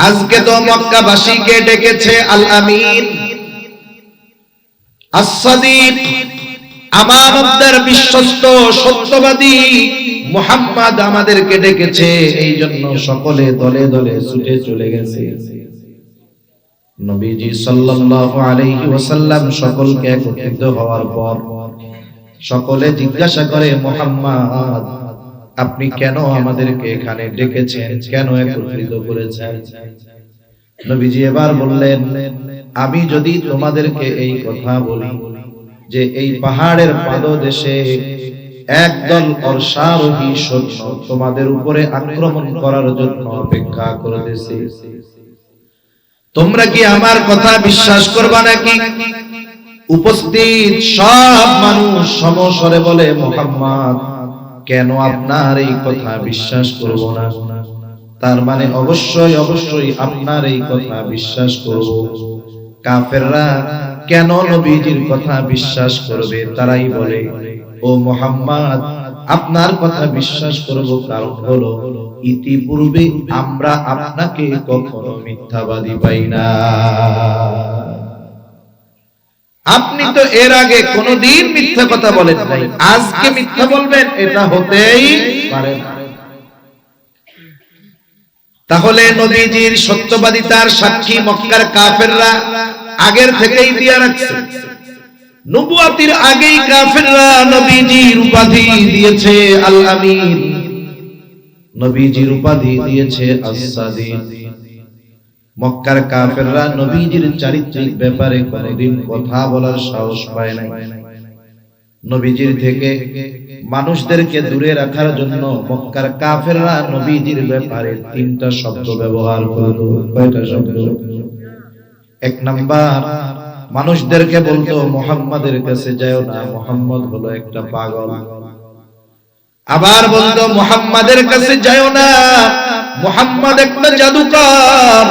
আজকে তো মক্কাবাসীকে ডেকেছে আল আমিন, as-সাদিক, আমানতদার, বিশ্বস্ত, সত্যবাদী মুহাম্মদ আমাদেরকে ডেকেছে। এই জন্য সকলে দলে দলে ছুটে চলে গেছে। নবীজি সাল্লাল্লাহু আলাইহি ওয়াসাল্লাম সকলকে একত্রিত হওয়ার পর সকলে জিজ্ঞাসা করে, মুহাম্মদ আপনি কেন আমাদেরকে এখানে ডেকেছেন, কেন একত্রিত করেছেন? নবীজি এবার বললেন, আমি যদি তোমাদেরকে এই কথা বলি যে এই পাহাড়ের পাদদেশে একদল অশ্বারোহী সৈন্য তোমাদের উপরে আক্রমণ করার জন্য অপেক্ষা করতেছে, তোমরা কি আমার কথা বিশ্বাস করবা নাকি? উপস্থিত সব মানুষ সমস্বরে বলে, মুহাম্মদ কেন আপনার এই কথা বিশ্বাস করব না? তার মানে অবশ্যই অবশ্যই আপনার এই কথা বিশ্বাস করব। কাফেররা কেন নবীজির কথা বিশ্বাস করবে? তারাই বলে, ও মুহাম্মদ আপনার কথা বিশ্বাস করব কারণ হলো ইতিপূর্বে আমরা আপনাকে কখনো মিথ্যাবাদী পাই না। আপনি তো এর আগে কোনোদিন মিথ্যা কথা বলেন নাই, আজকে মিথ্যা বলবেন এটা হতেই পারে না। তাহলে নবীজির সত্যবাদিতার সাক্ষী মক্কার কাফেররা আগের থেকেই দিয়ে রাখছে। নবুয়াতির আগেই কাফেররা নবীজির উপাধি দিয়েছে আল আমিন, নবীজির উপাধি দিয়েছে as-সাদিক। মক্কার কাফেররা নবীজির চারিত্রিক ব্যাপারে কোনোদিন কথা বলার সাহস পায় নাই। নবীজির থেকে মানুষদেরকে দূরে রাখার জন্য মক্কার কাফেররা নবীজির ব্যাপারে তিনটা শব্দ ব্যবহার করত। কয়টা শব্দ? এক নাম্বার, মানুষদেরকে বলতো মুহাম্মাদের কাছে যাও না, মুহাম্মদ হলো একটা পাগল। আবার বলতো মুহাম্মাদের কাছে যাও না, মুহাম্মদ একটা জাদুকর।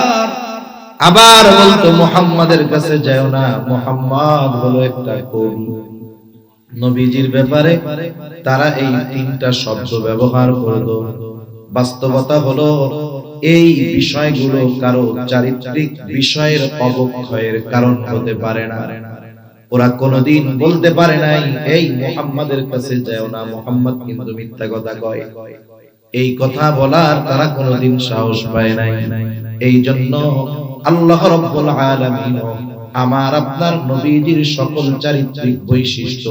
আবার বলতো মুহাম্মাদের কাছে যাও না, মুহাম্মদ হলো একটা কবি। নবীজির ব্যাপারে তারা এই তিনটা শব্দ ব্যবহার করত। বাস্তবতা হলো এই বিষয়গুলো কারো চারিত্রিক বিষয়ের অবক্ষয়ের কারণ হতে পারে না। ওরা কোনোদিন বলতে পারে নাই এই মুহাম্মাদের কাছে যাও না, মুহাম্মদ কিন্তু মিথ্যা কথা কয়। এই কথা বলার তারা কোনোদিন সাহস পায় নাই। এই জন্য আল্লাহ রাব্বুল আলামিন আমার আপনার নবীজির সকল চারিত্রিক বৈশিষ্ট্য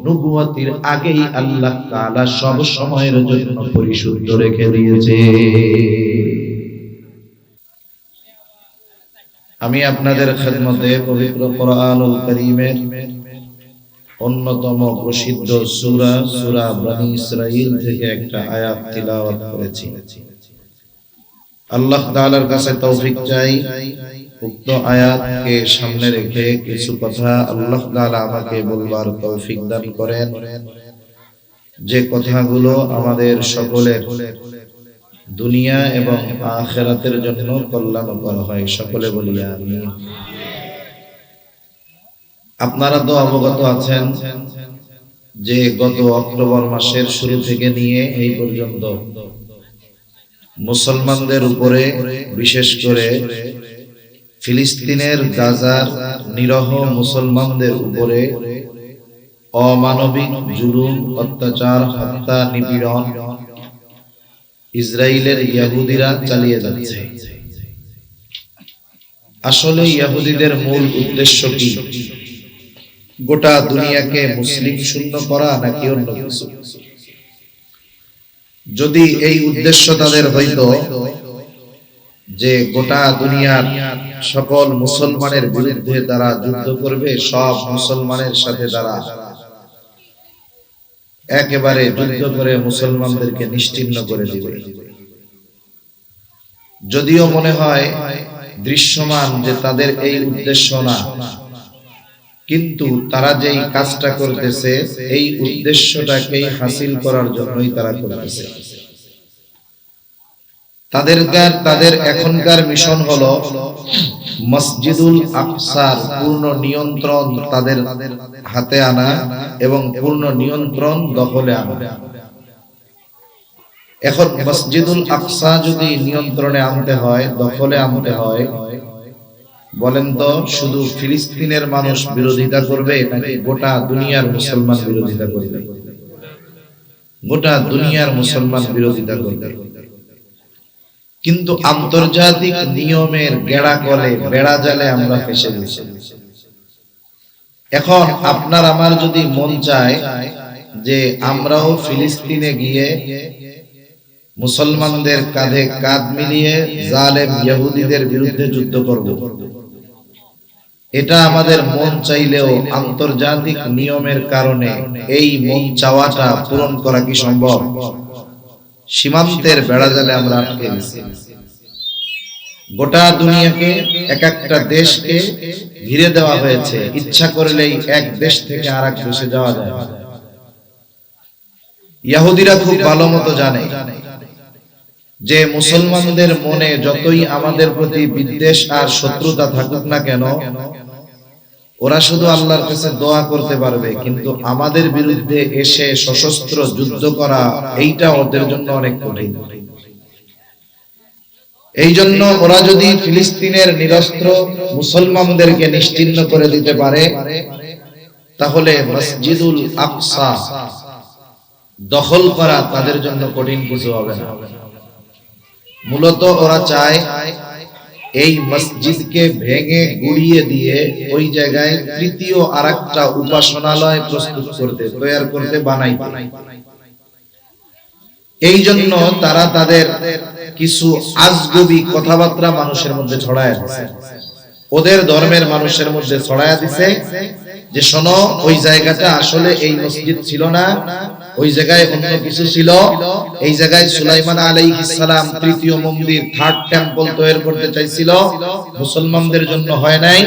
নবুয়তির আগেই আল্লাহ তাআলা সব সময়ের জন্য পরিশুদ্ধ রেখে দিয়েছে। আমি আপনাদের খেদমতে পবিত্র কোরআনুল কারীমের অন্যতম প্রসিদ্ধ সূরা সূরা বনী ইসরাঈল থেকে একটা আয়াত তিলাওয়াত করেছি। আল্লাহ তাআলার কাছে তৌফিক চাই উক্ত আয়াতকে সামনে রেখে কিছু কথা আল্লাহ তাআলা আমাকে বলবার তৌফিক দান করেন, যে কথাগুলো আমাদের সকলের দুনিয়া এবং আখিরাতের জন্য কল্যাণকর হয়। সকলে বলি আমিন। আপনারা তো অবগত আছেন যে গত অক্টোবর মাসের শুরু থেকে নিয়ে এই পর্যন্ত মুসলমানদের উপরে, বিশেষ করে ফিলিস্তিনের গাজার নিরহ মুসলমানদের উপরে অমানবিক জুলুম, অত্যাচার, হত্যা, নিপীড়ন ইসরায়েলের ইহুদিরা চালিয়ে যাচ্ছে। আসলে ইহুদিদের মূল উদ্দেশ্য কি? গোটা দুনিয়াকে মুসলিম শূন্য করা নাকি অন্য কিছু? যদি এই উদ্দেশ্য তাদের হইতো যে গোটা দুনিয়ার সকল মুসলমানের বিরুদ্ধে তারা যুদ্ধ করবে, সব মুসলমানের সাথে তারা একেবারে যুদ্ধ করে মুসলমানদেরকে নিশ্চিহ্ন করে দিবে, যদিও মনে হয় দৃশ্যমান যে তাদের এই উদ্দেশ্য না, কিন্তু তারা যেই কাজটা করতেছে এই উদ্দেশ্যটাকেই হাসিল করার জন্যই তারা করতেছে। তাদের এখনকার মিশন হলো মসজিদুল আকসার পূর্ণ নিয়ন্ত্রণ তাদের হাতে আনা এবং পূর্ণ নিয়ন্ত্রণ দখলে আনা। এখন মসজিদুল আকসা যদি নিয়ন্ত্রণে আনতে হয়, দখলে আনতে হয়, বলেন তো শুধু ফিলিস্তিনের মানুষ বিরোধিতা করবে নাকি গোটা দুনিয়ার মুসলমান বিরোধিতা করবে? গোটা দুনিয়ার মুসলমান বিরোধিতা করবে। কিন্তু আন্তর্জাতিক নিয়মের গেড়া কলে বেড়া জালে আমরা ফেসে গেছি। এখন আপনার আমার যদি মন চায় যে আমরাও ফিলিস্তিনে গিয়ে মুসলমানদের কাঁধে কাঁধ মিলিয়ে জালেম ইহুদিদের বিরুদ্ধে যুদ্ধ করব, এটা আমাদের মন চাইলেও আন্তর্জাতিক নিয়মের কারণে এই মন চাওয়াটা পূরণ করা কি সম্ভব? সীমান্তের বেড়াজালে আমরা আটকে গেছি। গোটা দুনিয়াকে, এক একটা দেশকে ঘিরে দেওয়া হয়েছে। ইচ্ছা করলেই এক দেশ থেকে আরেক দেশে যাওয়া যায়। ইহুদিরা খুব ভালো মতো জানে যে মুসলমানদের মনে যতই আমাদের প্রতি বিদ্বেষ আর শত্রুতা থাকুক না কেন, ওরা শুধু আল্লাহর কাছে দোয়া করতে পারবে, কিন্তু আমাদের বিরুদ্ধে এসে সশস্ত্র যুদ্ধ করা এইটা ওদের জন্য অনেক কঠিন। এই জন্য ওরা যদি ফিলিস্তিনের নিরস্ত্র মুসলমানদেরকে নিশ্চিহ্ন করে দিতে পারে, তাহলে মসজিদুল আকসা দখল করা তাদের জন্য কঠিন কিছু হবে না। মূলত ওরা চায় এই মসজিদকে ভেঙে গুড়িয়ে দিয়ে ওই জায়গায় তৃতীয় আরেকটা উপাসনালয় প্রস্তুত করতে, তৈরি করতে, বানাইতে। এই জন্য তারা তাদের কিছু আজগুবি কথাবার্তা মানুষের মধ্যে ছড়ায় দিছে, ওদের ধর্মের মানুষের মধ্যে ছড়ায় দিছে যে শোনো, ওই জায়গাটা আসলে এই মসজিদ ছিল না, ওই জায়গায় অন্য কিছু ছিল। এই জায়গায় সুলাইমান আলাইহিস সালাম তৃতীয় মন্দির, থার্ড টেম্পল তৈরি করতে চাইছিল, মুসলমানদের জন্য হয় নাই।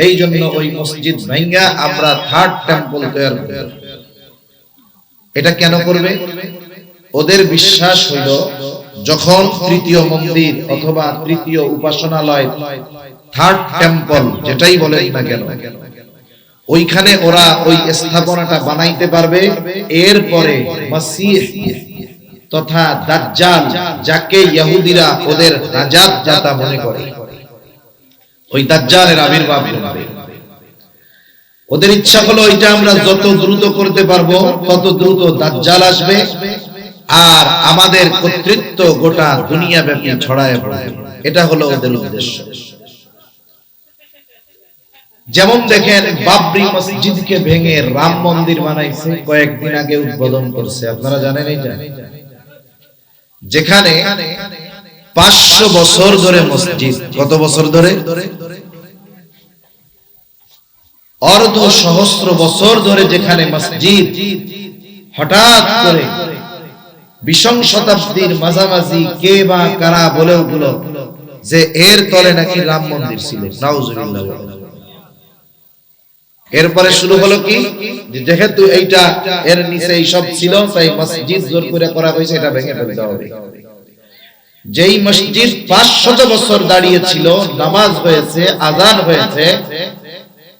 এই জন্য ওই মসজিদ ভাঙা আমরা থার্ড টেম্পল তৈরি করব। এটা কেন করবে? ওদের বিশ্বাস হইল যখন তৃতীয় মন্দির অথবা তৃতীয় উপাসনালয়, থার্ড টেম্পল যেটাই বলেন না কেন, ওইখানে ওরা ওই স্থাপনাটা বানাইতে পারবে। এরপরে মসিহ তথা দাজ্জাল, যাকে ইহুদিরা ওদের নাজাত দাতা মনে করে, ওই দাজ্জালের আবির্ভাব হবে। ওদের ইচ্ছা হলো এটা আমরা যত দ্রুত করতে পারবো তত দ্রুত দাজ্জাল আসবে আর আমাদের কর্তৃত্ব গোটা দুনিয়া ব্যাপী ছড়ায় পড়বে। এটা হলো ওদের উদ্দেশ্য। যেমন দেখেন, বাবরি মসজিদকে ভেঙে রাম মন্দির বানাইছে, কয়েকদিন আগে উদ্বোধন করছে, আপনারা জানেন এইটা? যেখানে 500 বছর ধরে মসজিদ, কত বছর ধরে? অর্ধ সহস্র বছর ধরে যেখানে মসজিদ, হঠাৎ করে 20 শতাব্দীর মাঝামাঝি কে বা কারা বলে উঠল যে এর তলে নাকি রাম মন্দির ছিল। নাউজুবিল্লাহ। এরপরে শুরু হলো কি, যেহেতু এইটা এর নিচে এইসব ছিল, তাই মসজিদ জোর করে করা হয়েছে, এটা ভেঙে ফেলতে হবে। যেই মসজিদ 500 বছর দাঁড়িয়ে ছিল, নামাজ হয়েছে, আযান হয়েছে,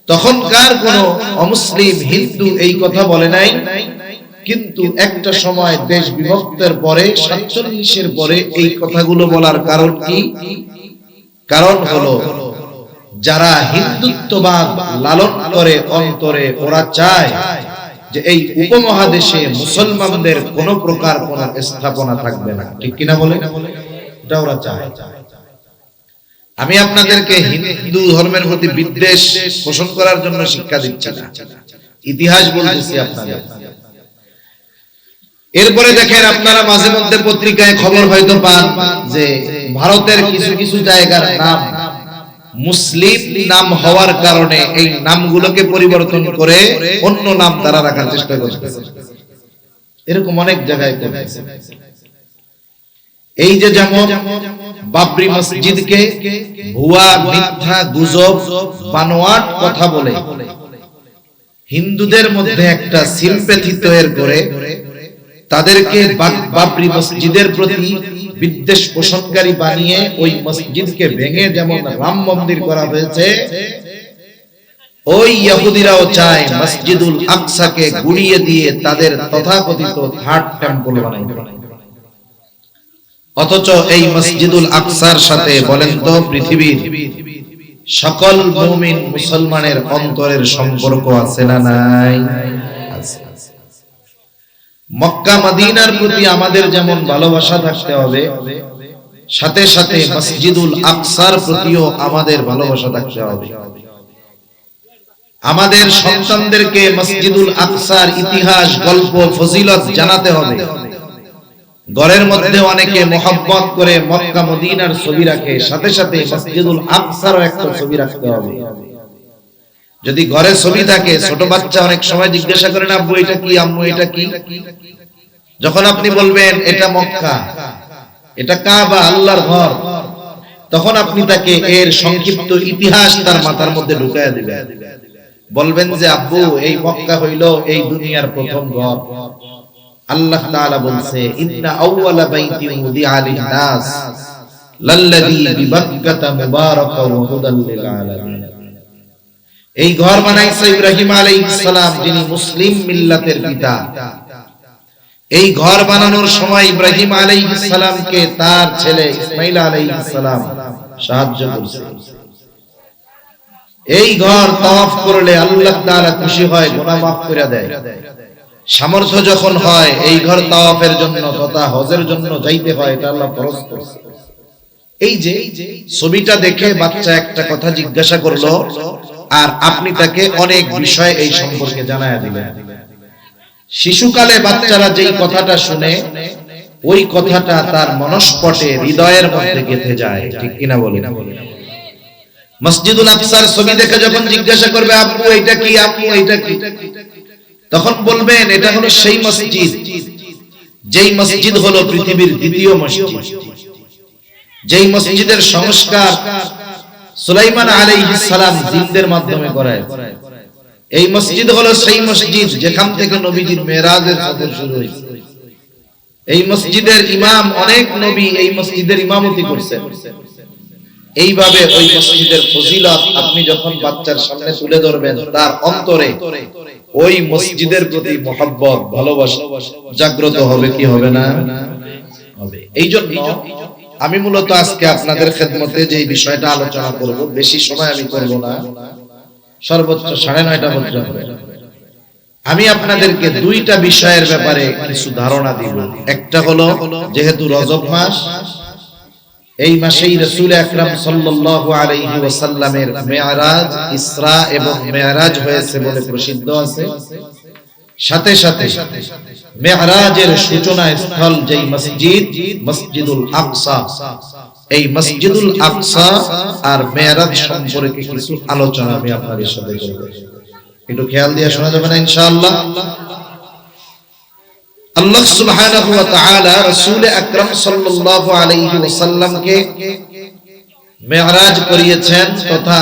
তখনকার কোন অমুসলিম হিন্দু এই কথা বলে নাই। কিন্তু একটা সময় দেশ বিভক্তের পরে, 47-এর পরে এই কথাগুলো বলার কারণ কি? কারণ হলো যারা হিন্দুত্ববাদ লালন করে অন্তরে, ওরা চায় যে এই উপমহাদেশে মুসলমানদের কোন প্রকার কোন স্থাপনা থাকবে না। ঠিক কিনা বলে? এটা ওরা চায়। আমি আপনাদেরকে হিন্দু ধর্মের প্রতি বিদ্বেষ পোষণ করার জন্য শিক্ষা দিচ্ছি না, ইতিহাস বলতেছি আপনাদের। এরপরে দেখেন, আপনারা মাঝে মধ্যে পত্রিকায় খবর হয়তো পান যে ভারতের কিছু কিছু জায়গার নাম মুসলিম নাম হওয়ার কারণে এই নামগুলোকে পরিবর্তন করে অন্য নাম তারা রাখার চেষ্টা করতেছে। এরকম অনেক জায়গায় করতেছে। এই যে যেমন বাবরি মসজিদকে ভুয়া, মিথ্যা, গুজব, বানোয়াট কথা বলে হিন্দুদের মধ্যে একটা সিম্প্যাথি তৈরি করে তাদেরকে বাবরি মসজিদের প্রতি বিদ্বেষ পোষণকারী বানিয়ে ওই মসজিদকে ভেঙে যেমন রাম মন্দির করা হয়েছে, ওই ইহুদিরাও চায় মসজিদুল আকসাকে গুড়িয়ে দিয়ে তাদের তথাকথিত থার্ড টেম্পল বানাইতে। অথচ এই মসজিদুল আকসার সাথে বলেন তো পৃথিবীর সকল মুমিন মুসলমানের অন্তরের সম্পর্ক আছে না নাই? মক্কা মদিনার প্রতি আমাদের যেমন ভালোবাসা থাকতে হবে, সাথে সাথে মসজিদুল আকসার প্রতিও আমাদের ভালোবাসা থাকতে হবে। আমাদের সন্তানদেরকে মসজিদুল আকসার ইতিহাস, গল্প, ফজিলত জানাতে হবে। ঘরের মধ্যে অনেকে মোহাব্বত করে মক্কা মদিনার ছবি রাখে, সাথে সাথে মসজিদুল আকসারও একটা ছবি রাখতে হবে। যদি ঘরে ছবি থাকে, ছোট বাচ্চা অনেক সময় জিজ্ঞাসা করেন, আব্বু এটা কি, আম্মু এটা কি? যখন আপনি বলবেন এটা মক্কা, এটা কাবা, আল্লাহর ঘর, তখন আপনি তাকে এর সংক্ষিপ্ত ইতিহাস তার মাথার মধ্যে ঢুকায়া দিবেন। বলবেন যে আব্বু, এই মক্কা হইল এই দুনিয়ার প্রথম ঘর। আল্লাহ তাআলা বলছে, ইন্না আউওয়ালা বাইতিন উদিআ লিন-নাস লাল্লাযী বিবাক্কাতা মুবারাকান ওয়া হুদাল লিল আলামিন। এই ঘর বানাইছে ইব্রাহিম আলাইহিস সালাম, যিনি মুসলিম মিল্লাতের পিতা। এই ঘর বানানোর সময় ইব্রাহিম আলাইহিস সালামকে তার ছেলে ইসমাঈল আলাইহিস সালাম সাহায্য করেছে। এই ঘর তাওয়াফ করলে আল্লাহ তাআলা খুশি হয়, গুনাহ মাফ করে দেয়। সামর্থ্য যখন হয় এই ঘর তাওয়াফের জন্য তথা হজের জন্য যাইতে হয়, এটা আল্লাহ ফরজ করেছে। এই যে ছবিটা দেখে বাচ্চা একটা কথা জিজ্ঞাসা করলো, আর আপনি তাকে অনেক বিষয় এই সম্পর্কে জানায়া দিলেন। শিশুকালে বাচ্চারা যেই কথাটা শুনে, ওই কথাটা তার মনস্পটে, হৃদয়ের মধ্যে গেঁথে যায়, ঠিক কিনা বলেন? মসজিদুল আকসার ছবি দেখে যখন জিজ্ঞাসা করবে, আব্বু এটা কি, আম্মু এটা কি, তখন বলবেন এটা হলো সেই মসজিদ, যেই মসজিদ হলো পৃথিবীর দ্বিতীয় মসজিদ, যেই মসজিদের সংস্কার সুলাইমান আলাইহিস সালাম জিনদের মাধ্যমে করায়। এই মসজিদ হলো সেই মসজিদ যেখান থেকে নবীজির মেরাজের সফর শুরু হয়েছে। এই মসজিদের ইমাম, অনেক নবী এই মসজিদের ইমামতি করছেন। এইভাবে ওই মসজিদের ফজিলত আপনি যখন বাচ্চার সামনে তুলে ধরবেন, তার অন্তরে ওই মসজিদের প্রতি মহব্বত, ভালোবাসা জাগ্রত হবে কি হবে না? হবে। এই জন্য আমি মূলত আজকে আপনাদের খেদমতে যে বিষয়টা আলোচনা করব, বেশি সময় আমি করব না, সর্বোচ্চ 9:30 পর্যন্ত আমি আপনাদেরকে দুইটা বিষয়ের ব্যাপারে কিছু ধারণা দিব। একটা হলো, যেহেতু রজব মাস, এই মাসেই রাসূল আকরাম সাল্লাল্লাহু আলাইহি ওয়াসাল্লামের মেরাজ, ইসরা এবং মেরাজ হয়েছে বলে প্রসিদ্ধ আছে। সাথে সাথে মেরাজের সূচনা স্থল যেই মসজিদ, মসজিদুল আকসা, এই মসজিদুল আকসা আর মেরাজ সম্পর্কে কিছু আলোচনা আমি আপনাদের সাথে করব। একটু খেয়াল দিয়ে শোনা যাবে না ইনশাআল্লাহ? আল্লাহ সুবহানাহু ওয়া তাআলা রাসূল আকরাম সাল্লাল্লাহু আলাইহি ওয়াসাল্লামকে মেরাজ করিয়েছেন তথা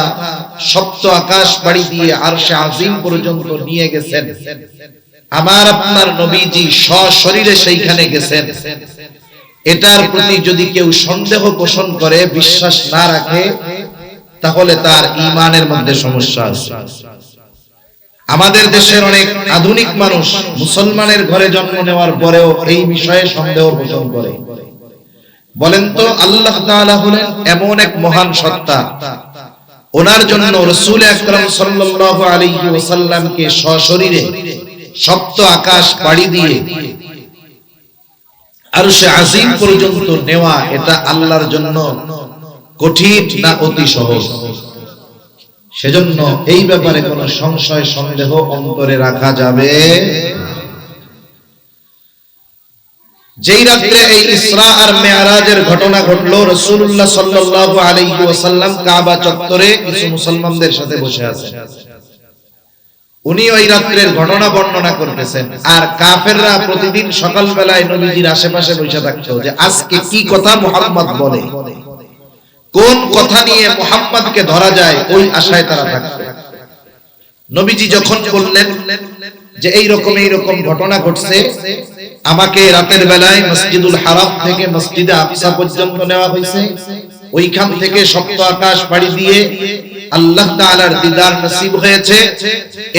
সপ্ত আকাশ পাড়ি দিয়ে আরশে আজিম পর্যন্ত নিয়ে গেছেন। আমার আপনার নবীজি সশরীরে সেইখানে গেছেন। এটার প্রতি যদি কেউ সন্দেহ পোষণ করে, বিশ্বাস না রাখে, তাহলে তার ঈমানের মধ্যে সমস্যা আছে। আমাদের দেশের অনেক আধুনিক মানুষ মুসলমানের ঘরে জন্ম নেওয়ার পরেও এই বিষয়ে সন্দেহ পোষণ করে। বলেন তো, আল্লাহ তাআলা হলেন এমন এক মহান সত্তা, ওনার জন্য রাসূল আকরাম সাল্লাল্লাহু আলাইহি ওয়াসাল্লামকে সশরীরে সপ্ত আকাশ পাড়ি দিয়ে আরশে আজিম পর্যন্ত নেওয়া, এটা আল্লাহর জন্য কঠিন না অতি সহজ? সেজন্য এই ব্যাপারে কোনো সংশয় সন্দেহ অন্তরে রাখা যাবে। যেই রাত্রে এই ইসরা আর মেরাজের ঘটনা ঘটলো, রাসূলুল্লাহ সাল্লাল্লাহু আলাইহি ওয়াসাল্লাম কাবা চত্বরে কিছু মুসলমানদের সাথে বসে আছেন। উনি ওই রাত্রের ঘটনা বর্ণনা করতেছেন, আর কাফেররা প্রতিদিন সকালবেলায় নবীজির আশেপাশে বসে থাকতো যে আজকে কি কথা মুহাম্মদ বলে, কোন কথা নিয়ে মুহাম্মদকে ধরা যায়, ওই আশায় তারা থাকতো। নবীজি যখন বললেন যে এই রকম ঘটনা ঘটছে, আমাকে রাতের বেলায় মসজিদুল হারাম থেকে মসজিদে আকসা পর্যন্ত নেওয়া হয়েছে, ওইখান থেকে সপ্ত আকাশ পাড়ি দিয়ে আল্লাহ তাআলার দিদার নসিব হয়েছে।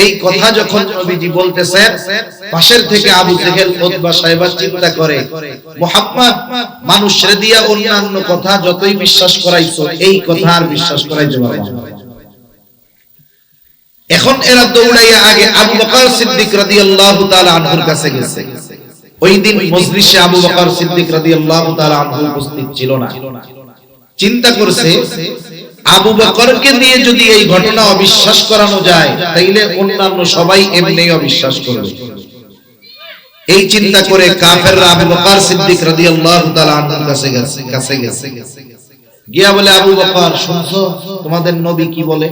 এই কথা যখন নবীজি বলতেছেন, পাশের থেকে আবু জেহেল উতবা সাহেবা চিন্তা করে, মুহাম্মদ মানুষরে দিয়া অন্যান্য কথা যতই বিশ্বাস করাইছো, এই কথা আর বিশ্বাস করাইতে পারবে না। এখন এরা দৌড়াইয়া আগে আবু বকর সিদ্দিক রাদিয়াল্লাহু তাআলা আনহুর কাছে গেছে। ওই দিন মজলিসে আবু বকর সিদ্দিক রাদিয়াল্লাহু তাআলা আনহু উপস্থিত ছিল না। চিন্তা করছে, আবু বকরকে দিয়ে যদি এই ঘটনা অবিশ্বাস করানো যায়, তাইলে অন্যান্য সবাই এমনিই অবিশ্বাস করবে। এই চিন্তা করে কাফেররা আবু বকর সিদ্দিক রাদিয়াল্লাহু তাআলা আনহুর কাছে গেছে। গিয়া বলে, আবু বকর শুনছো তোমাদের নবী কি বলে?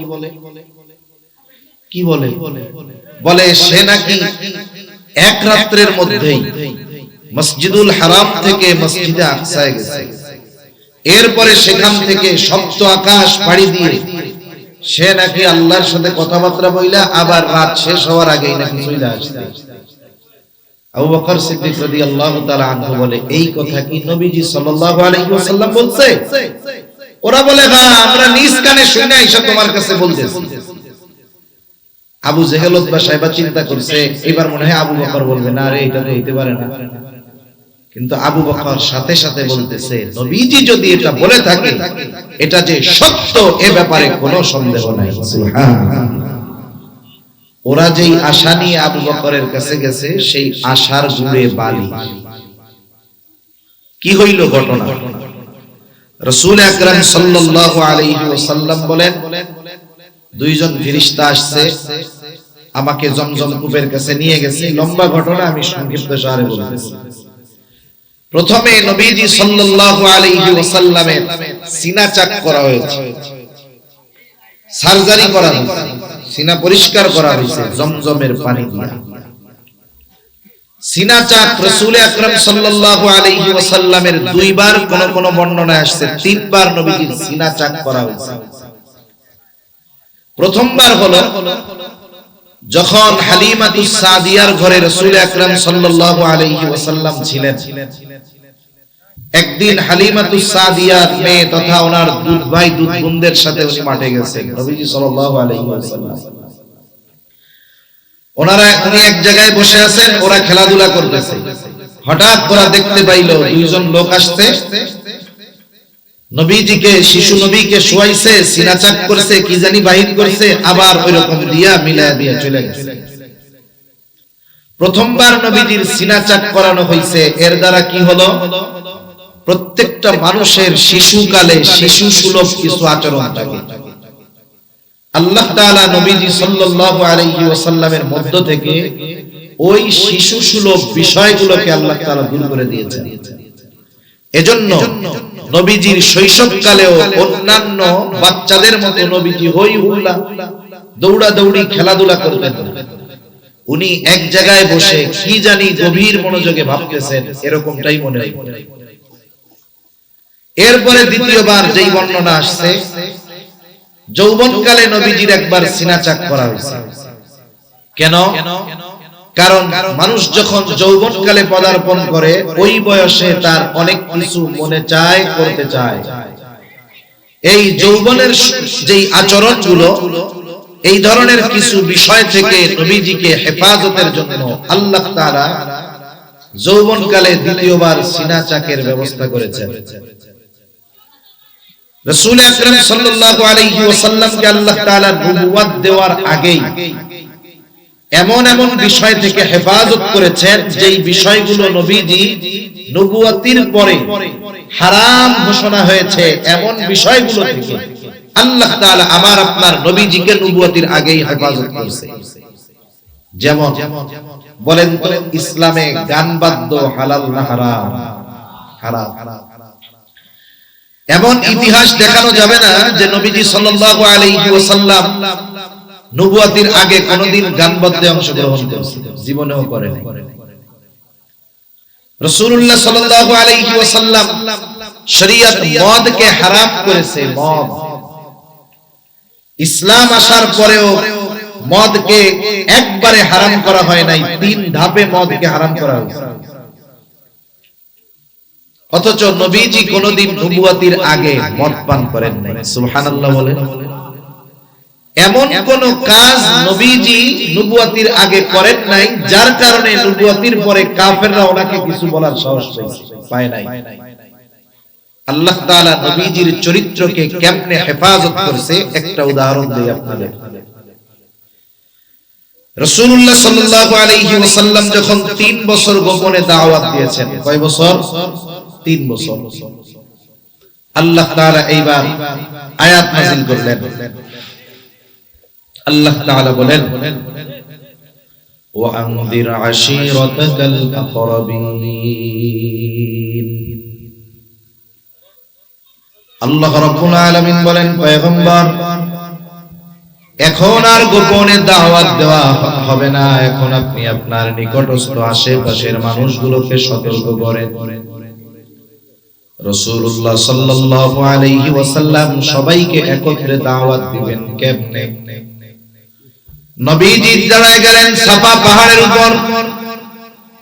কি বলে? বলে সে নাকি এক রাত্রের মধ্যেই মসজিদুল হারাম থেকে মসজিদে আকসায় গেছে। এরপরে সেখান থেকে সপ্ত আকাশ পাড়ি দিয়ে সে নাকি আল্লাহর সাথে কথাবার্তা বইলা আবার রাত শেষ হওয়ার আগেই নাকি চলে আসছে। আবু বকর সিদ্দিক রাদিয়াল্লাহু তাআলা আনহু বলে, এই কথা কি নবীজি সাল্লাল্লাহু আলাইহি ওয়াসাল্লাম বলছে? ওরা বলে, হ্যাঁ আমরা নিজ কানে শুনে আইসা তোমার কাছে বলতেছি। আবু জেহেল উতবা সাহেবা চিন্তা করছে, এবার মনে হয় আবু বকর বলবে না, আরে এটা তো হইতে পারে না। কিন্তু আবু বকর সাথে সাথে বলতেছে, নবীজি যদি এটা বলে থাকে, এটা যে সত্য এ ব্যাপারে কোনো সন্দেহ নাই। সুবহানাল্লাহ। ওরা যেই আশা নিয়ে আবু বকরের কাছে গেছে, সেই আশার জুড়ে বালি। কি হইল ঘটনা? রাসূল আকরাম সাল্লাল্লাহু আলাইহি ওয়াসাল্লাম বলেন, দুইজন ফেরেশতা আসছে, আমাকে জমজম কূপের কাছে নিয়ে গেছে। লম্বা ঘটনা, আমি সংক্ষিপ্ত সারে বলতেছি। প্রথমে নবীজি সাল্লাল্লাহু আলাইহি ওয়াসাল্লামের সিনা চাক করা হয়েছে, সার্জারি করা হয়েছে, সিনা পরিষ্কার করা হয়েছে জমজমের পানি দিয়ে। সিনা চাক রাসূল আকরাম সাল্লাল্লাহু আলাইহি ওয়াসাল্লামের দুইবার, কোন কোন বর্ণনায় আসছে তিনবার নবীজির সিনা চাক করা হয়েছে। প্রথমবার হলো যখন হালিমাতুস সাদিয়ার ঘরে রাসূল আকরাম সাল্লাল্লাহু আলাইহি ওয়াসাল্লাম ছিলেন। একদিন হালিমাতুস সাদিয়ার মেয়ে তথা ওনার দুধ ভাই দুধ বোনদের সাথে উনি মাঠে গেছেন নবীজি সাল্লাল্লাহু আলাইহি ওয়াসাল্লাম। উনি এক জায়গায় বসে আছেন, ওরা খেলাধুলা করতেছে। হঠাৎ ওরা দেখতে পাইল দুইজন লোক আসছে, নবীজিকে, শিশু নবীকে শুয়াইছে, সিনা চাক করছে, কি জানি বাহির করছে, আবার ওইরকম দিয়া মিলায়া দিয়ে চলে গেছে। প্রথমবার নবীজির সিনা চাক করানো হয়েছে, এর দ্বারা কি হলো? প্রত্যেকটা মানুষের শিশুকালে শিশু সুলভ কিছু আচরণ থাকে। আল্লাহ তাআলা নবীজি সাল্লাল্লাহু আলাইহি ওয়াসাল্লামের মধ্য থেকে ওই শিশু সুলভ বিষয়গুলোকে আল্লাহ তাআলা দূর করে দিয়েছেন। এজন্য নবীজির শৈশবকালেও অন্যান্য বাচ্চাদের মতো নবীজি হই হুল্লা দৌড়াদৌড়ি খেলাধুলা করতেন। উনি এক জায়গায় বসে কি জানি গভীর মনোযোগে ভাবতেছেন, এরকমটাই মনে হয়। এরপরে দ্বিতীয়বার যেই বর্ণনা আসছে, যৌবনকালে নবীজির একবার সিনা চাক করা হয়েছে। কেন? কারণ মানুষ যখন যৌবনকালে পদার্পণ করে, ওই বয়সে তার অনেক কিছু মনে চায়, করতে চায়। এই যৌবনের যেই আচরণগুলো, এই ধরনের কিছু বিষয় থেকে নবীজিকে হেফাজতের জন্য আল্লাহ তাআলা যৌবনকালে দ্বিতীয়বার সিনা চাকের ব্যবস্থা করেছেন। রাসূল আকরাম সাল্লাল্লাহু আলাইহি ওয়াসাল্লামকে আল্লাহ তাআলা নবুয়ত দেওয়ার আগেই এমন এমন বিষয় থেকে হেফাজত করেছেন, যেই বিষয়গুলো নবীজি নবুয়তির পরে হারাম ঘোষণা হয়েছে, এমন বিষয়গুলো থেকে আল্লাহ তাআলা আমার আপনার নবীজিকে নবুয়তির আগেই হেফাজত করেছে। যেমন বলেন তো, ইসলামে গান বাদ্য হালাল না হারাম? হারাম। এমন ইতিহাস দেখানো যাবে না যে নবীজি সাল্লাল্লাহু আলাইহি ওয়াসাল্লাম নবুয়তির আগে কোনদিন গান বাদ্যে অংশগ্রহণ করেছেন, জীবনেও করেন। রাসূলুল্লাহ সাল্লাল্লাহু আলাইহি ওয়াসাল্লাম শরীয়ত মদকে হারাম করেছে। মদ, ইসলাম আসার পরেও মদকে একবারে হারাম করা হয় নাই, 3 ধাপে মদকে হারাম করা হয়েছে। অথচ নবীজি কোনদিন নবুয়তির আগে মদ পান করেন নাই। সুবহানাল্লাহ বলেন। এমন কোন কাজ নবীজি নবুয়তির আগে করেন নাই যার কারণে নবুয়তির পরে কাফেররা ওনাকে কিছু বলার সাহস পায় নাই। আল্লাহ তাআলা নবীজির চরিত্রকে কেমনে হেফাজত করছে একটা উদাহরণ দেই আপনাদের। রাসূলুল্লাহ সাল্লাল্লাহু আলাইহি ওয়াসাল্লাম যখন 3 বছর গোপনে দাওয়াত দিয়েছেন, কয় বছর? 3 বছর। আল্লাহ তাআলা এইবার আয়াত নাযিল করলেন। আল্লাহ তাআলা বলেন, ওয়া আনদির আশীরাতাকাল আকরাবিন। আল্লাহ রাব্বুল আলামিন বলেন, পয়গম্বর এখন আর গোপনে দাওয়াত দেওয়া হবে না, এখন আপনি আপনার নিকটস্থ আশেপাশের মানুষগুলোকে সতর্ক করেন। রাসূলুল্লাহ সাল্লাল্লাহু আলাইহি ওয়াসাল্লাম সবাইকে একত্রে দাওয়াত দিবেন কেমনে? নবীজি দাঁড়ায় গেলেন সাফা পাহাড়ের উপর।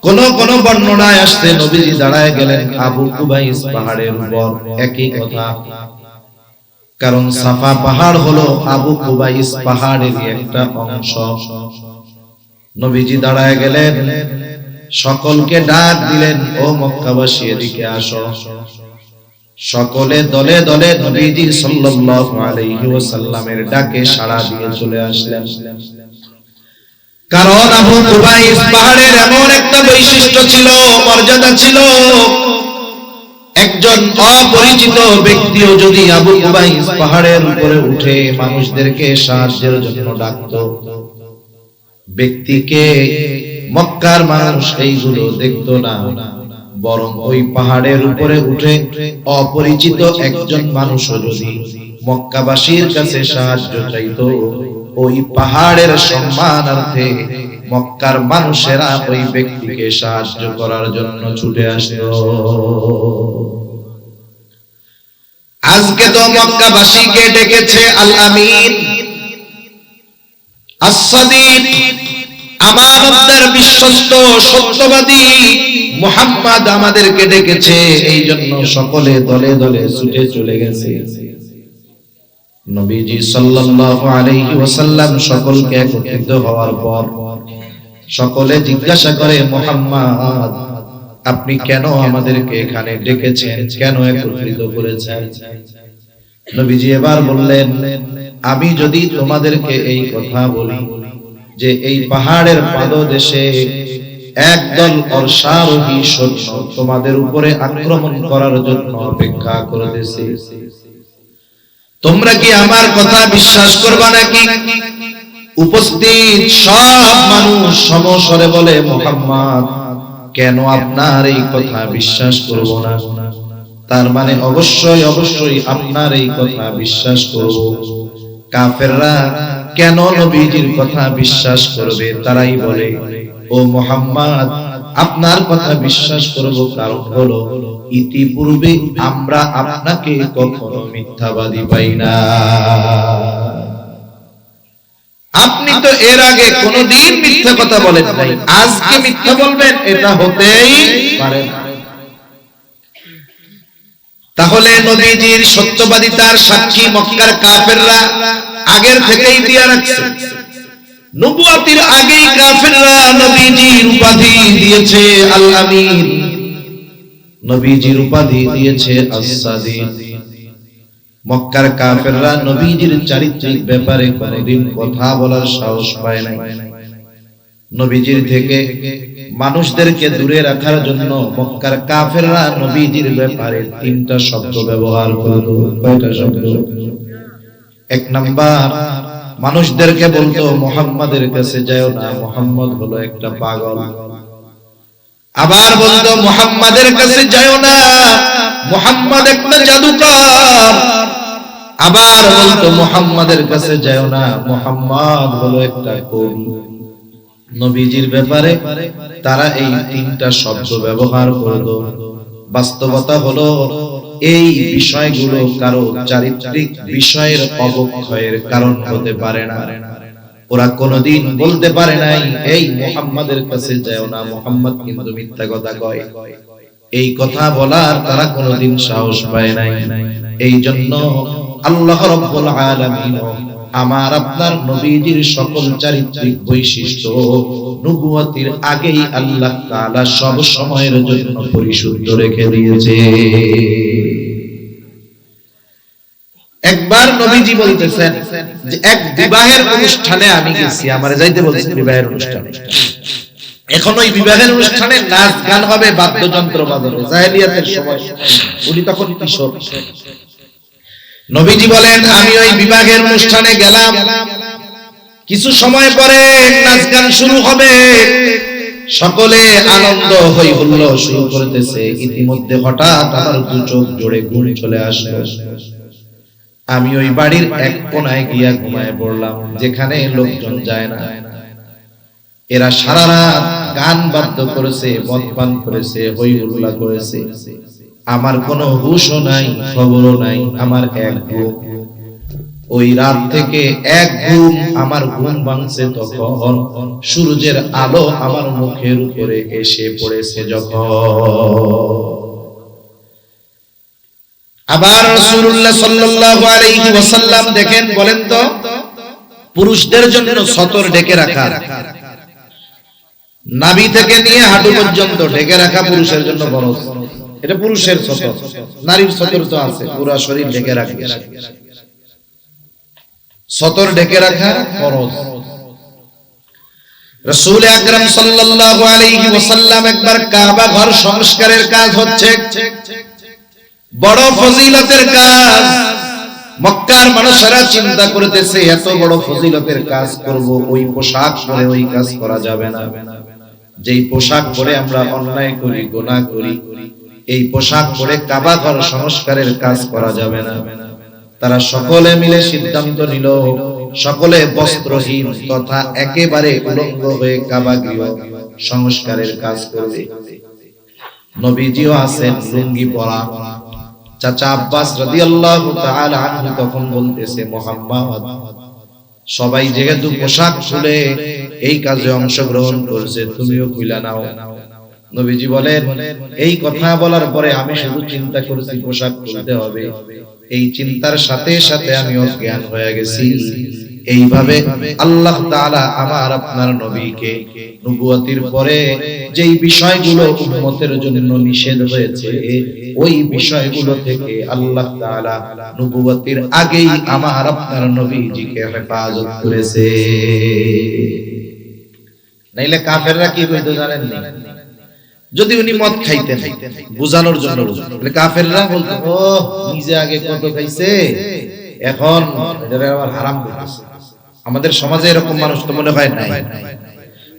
কোন কোন বর্ণনায় আসছে নবীজি দাঁড়ায় গেলেন আবু কুবাইস পাহাড়ের উপর। একই কথা, কারণ সাফা পাহাড় হলো আবু কুবাইস পাহাড়ের একটা অংশ। নবীজি দাঁড়ায় গেলেন, সকলকে ডাক দিলেন, ও মক্কাবাসী এদিকে আসো। সকলে দলে দলে নবীজি সাল্লাল্লাহু আলাইহি ওয়াসাল্লামের ডাকে সাড়া দিয়ে চলে আসলেন। কারণ আবু কুবাইস পাহাড়ের এমন একটা বৈশিষ্ট্য ছিল, মর্যাদা ছিল, একজন অপরিচিত ব্যক্তিও যদি আবু কুবাইস পাহাড়ের উপরে উঠে মানুষদেরকে সাহায্যের জন্য ডাকত, ব্যক্তিকে মক্কার মানুষ এইগুলো দেখতো না, বরং ওই পাহাড়ের উপরে উঠে অপরিচিত একজন মানুষও যদি মক্কাবাসীর কাছে সাহায্য চাইতো, ওই পাহাড়ের সম্মানার্থে মক্কার মানুষেরা ওই ব্যক্তিকে সাহায্য করার জন্য ছুটে আসতো। আজকে তো মক্কাবাসীকে ডেকেছে আল আমিন, as-সাদিক, আমানতদার, বিশ্বস্ত, সত্যবাদী মুহাম্মদ আমাদেরকে ডেকেছে, এই জন্য সকলে দলে দলে ছুটে চলে গেছে। নবীজি সাল্লাল্লাহু আলাইহি ওয়াসাল্লাম সকলকে একত্রিত হওয়ার পর সকলে জিজ্ঞাসা করে, মুহাম্মদ আপনি কেন আমাদেরকে এখানে ডেকেছেন, কেন একত্রিত করেছেন? নবীজি এবার বললেন, আমি যদি তোমাদেরকে এই কথা বলি যে এই পাহাড়ের পাদদেশে একদল অশ্বারোহী সৈন্য তোমাদের উপরে আক্রমণ করার জন্য অপেক্ষা করতেছে, তোমরা কি আমার কথা বিশ্বাস করবা নাকি? উপস্থিত সব মানুষ সমস্বরে বলে, মুহাম্মদ কেন আপনার এই কথা বিশ্বাস করব না? তার মানে অবশ্যই অবশ্যই আপনার এই কথা বিশ্বাস করব। কাফেররা কেন নবীজির কথা বিশ্বাস করবে? তারাই বলে, ও মুহাম্মদ আপনার কথা বিশ্বাস করব, কারণ হলো ইতিপূর্বে আমরা আপনাকে কখনো মিথ্যাবাদী পাই না। আপনি তো এর আগে কোনোদিন মিথ্যা কথা বলেন নাই, আজকে মিথ্যা বলবেন, এটা হতেই পারে না। তাহলে নবীজির সত্যবাদিতার সাক্ষী মক্কার কাফেররা আগের থেকেই দিয়ে রাখছে। নবুয়তির আগেই কাফেররা নবীজির উপাধি দিয়েছে আল আমিন, নবীজির উপাধি দিয়েছে as-সাদিক। মক্কার কাফেররা নবীজির চারিত্রিক ব্যাপারে কোনদিন কথা বলার সাহস পায় নাই। নবীজির থেকে মানুষদেরকে দূরে রাখার জন্য মক্কার কাফেররা নবীজির ব্যাপারে 3টা শব্দ ব্যবহার করত। কয়টা শব্দ? 1 নাম্বার, মানুষদেরকে বলতো মুহাম্মাদের কাছে যাও না, মুহাম্মদ হলো একটা পাগল। আবার বলতো মুহাম্মাদের কাছে যাও না, মুহাম্মদ একটা জাদুকর। আবার বলতো মুহাম্মাদের কাছে যাও না, মুহাম্মদ হলো একটা কবি। নবীজির ব্যাপারে তারা এই 3টা শব্দ ব্যবহার করত। বাস্তবতা হলো এই বিষয়গুলো কারো চারিত্রিক বিষয়ের অবক্ষয়ের কারণ হতে পারে না। ওরা কোনদিন বলতে পারে নাই এই মুহাম্মাদের কাছে যাও না, মুহাম্মদ কিন্তু মিথ্যা কথা কয়। এই কথা বলার তারা কোনদিন সাহস পায় নাই। এই জন্য আল্লাহ রাব্বুল আলামিন আমার আপনার নবীজির সকল চারিত্রিক বৈশিষ্ট্য নবুয়তের আগেই আল্লাহ তাআলা সব সময়ের জন্য পরিশুদ্ধ রেখে দিয়েছে। একবার নবীজি বলতেছেন যে এক বিবাহের অনুষ্ঠানে আমি গেছি, আমারে যাইতে বলছি বিবাহের অনুষ্ঠানে। এখন ওই বিবাহের অনুষ্ঠানে নাচ গান হবে, বাদ্যযন্ত্র বাজাবে, জাহেলিয়াতের সময়, উনি তখন কিশোর। নবীজি বলেন আমি ওই বিবাহের অনুষ্ঠানে গেলাম, কিছু সময় পরে নাচ গান শুরু হবে, সকলে আনন্দ হই হুল্লোড় শুরু করতেছে। ইতিমধ্যে হঠাৎ আমার দু চোখ জোড়ে ঘুম চলে আসলো। আমি ওই বাড়ির এক কোনায় গিয়া ঘুমায় পড়লাম, যেখানে লোকজন যায় না। এরা সারা রাত গান বাদ্য করেছে, মদ পান করেছে, হই হুল্লা করেছে। আমার কোনো হুশও নাই, খবরও নাই। আমার এক ঘুম, ওই রাত থেকে এক ঘুম, আমার ঘুম ভাঙছে তখন সূর্যের আলো আমার মুখের উপরে এসে পড়েছে যখন। আবার রাসূলুল্লাহ সাল্লাল্লাহু আলাইহি ওয়াসাল্লাম দেখেন, বলেন তো পুরুষদের জন্য সতর ঢেকে রাখা, নাভি থেকে নিয়ে হাঁটু পর্যন্ত ঢেকে রাখা পুরুষের জন্য ফরজ। এটা পুরুষের সতর। নারীর সতর তো আছে, পুরো শরীর ঢেকে রাখে, সতর ঢেকে রাখা ফরজ। রাসূল আকরাম সাল্লাল্লাহু আলাইহি ওয়াসাল্লাম একবার কাবা ঘর সংস্কারের কাজ হচ্ছে, বড় ফজিলতের কাজ। মক্কার মানুষেরা চিন্তা করতেছে এত বড় ফজিলতের কাজ করব, ওই পোশাক পরে ওই কাজ করা যাবে না। যেই পোশাক পরে আমরা অন্যায় করি, গুনাহ করি, এই পোশাক পরে কাবা ঘর সংস্কারের কাজ করা যাবে না। তারা সকলে মিলে সিদ্ধান্ত নিল, সকলে বস্ত্রহীন তথা একেবারে উলঙ্গ হয়ে কাবা গৃহ সংস্কারের কাজ করবে। নবীজিও আছেন লুঙ্গি পরা। চাচা আব্বাস রাদিয়াল্লাহু তাআলা আনহু তখন বলতেছে, মুহাম্মদ সবাই যেহেতু পোশাক খুলে এই কাজে অংশগ্রহণ করছে, তুমিও খুলে নাও। নবীজি বলেন, এই কথা বলার পরে আমি শুধু চিন্তা করেছি পোশাক খুলতে হবে, এই চিন্তার সাথে সাথে আমি অজ্ঞান হয়ে গেছি। এইভাবে আল্লাহ তাআলা আমার আপনার নবীকে নবুয়তের পরে যেই বিষয়গুলো উম্মতের জন্য নিষেধ হয়েছে, ওই বিষয়গুলো থেকে আল্লাহ তাআলা নবুয়তের আগেই আমার আপনার নবীজিকে হেফাজত করেছে। নাইলে কাফেররা কি কইতো জানেন না? যদি উনি মদ খাইতেন বুঝানোর জন্য, তাহলে কাফেররা বলতো, ও নিজে আগে কত খাইছে, এখন এটা আবার হারাম করতেছে। আমাদের সমাজে এরকম মানুষ তো মনে হয় নাই।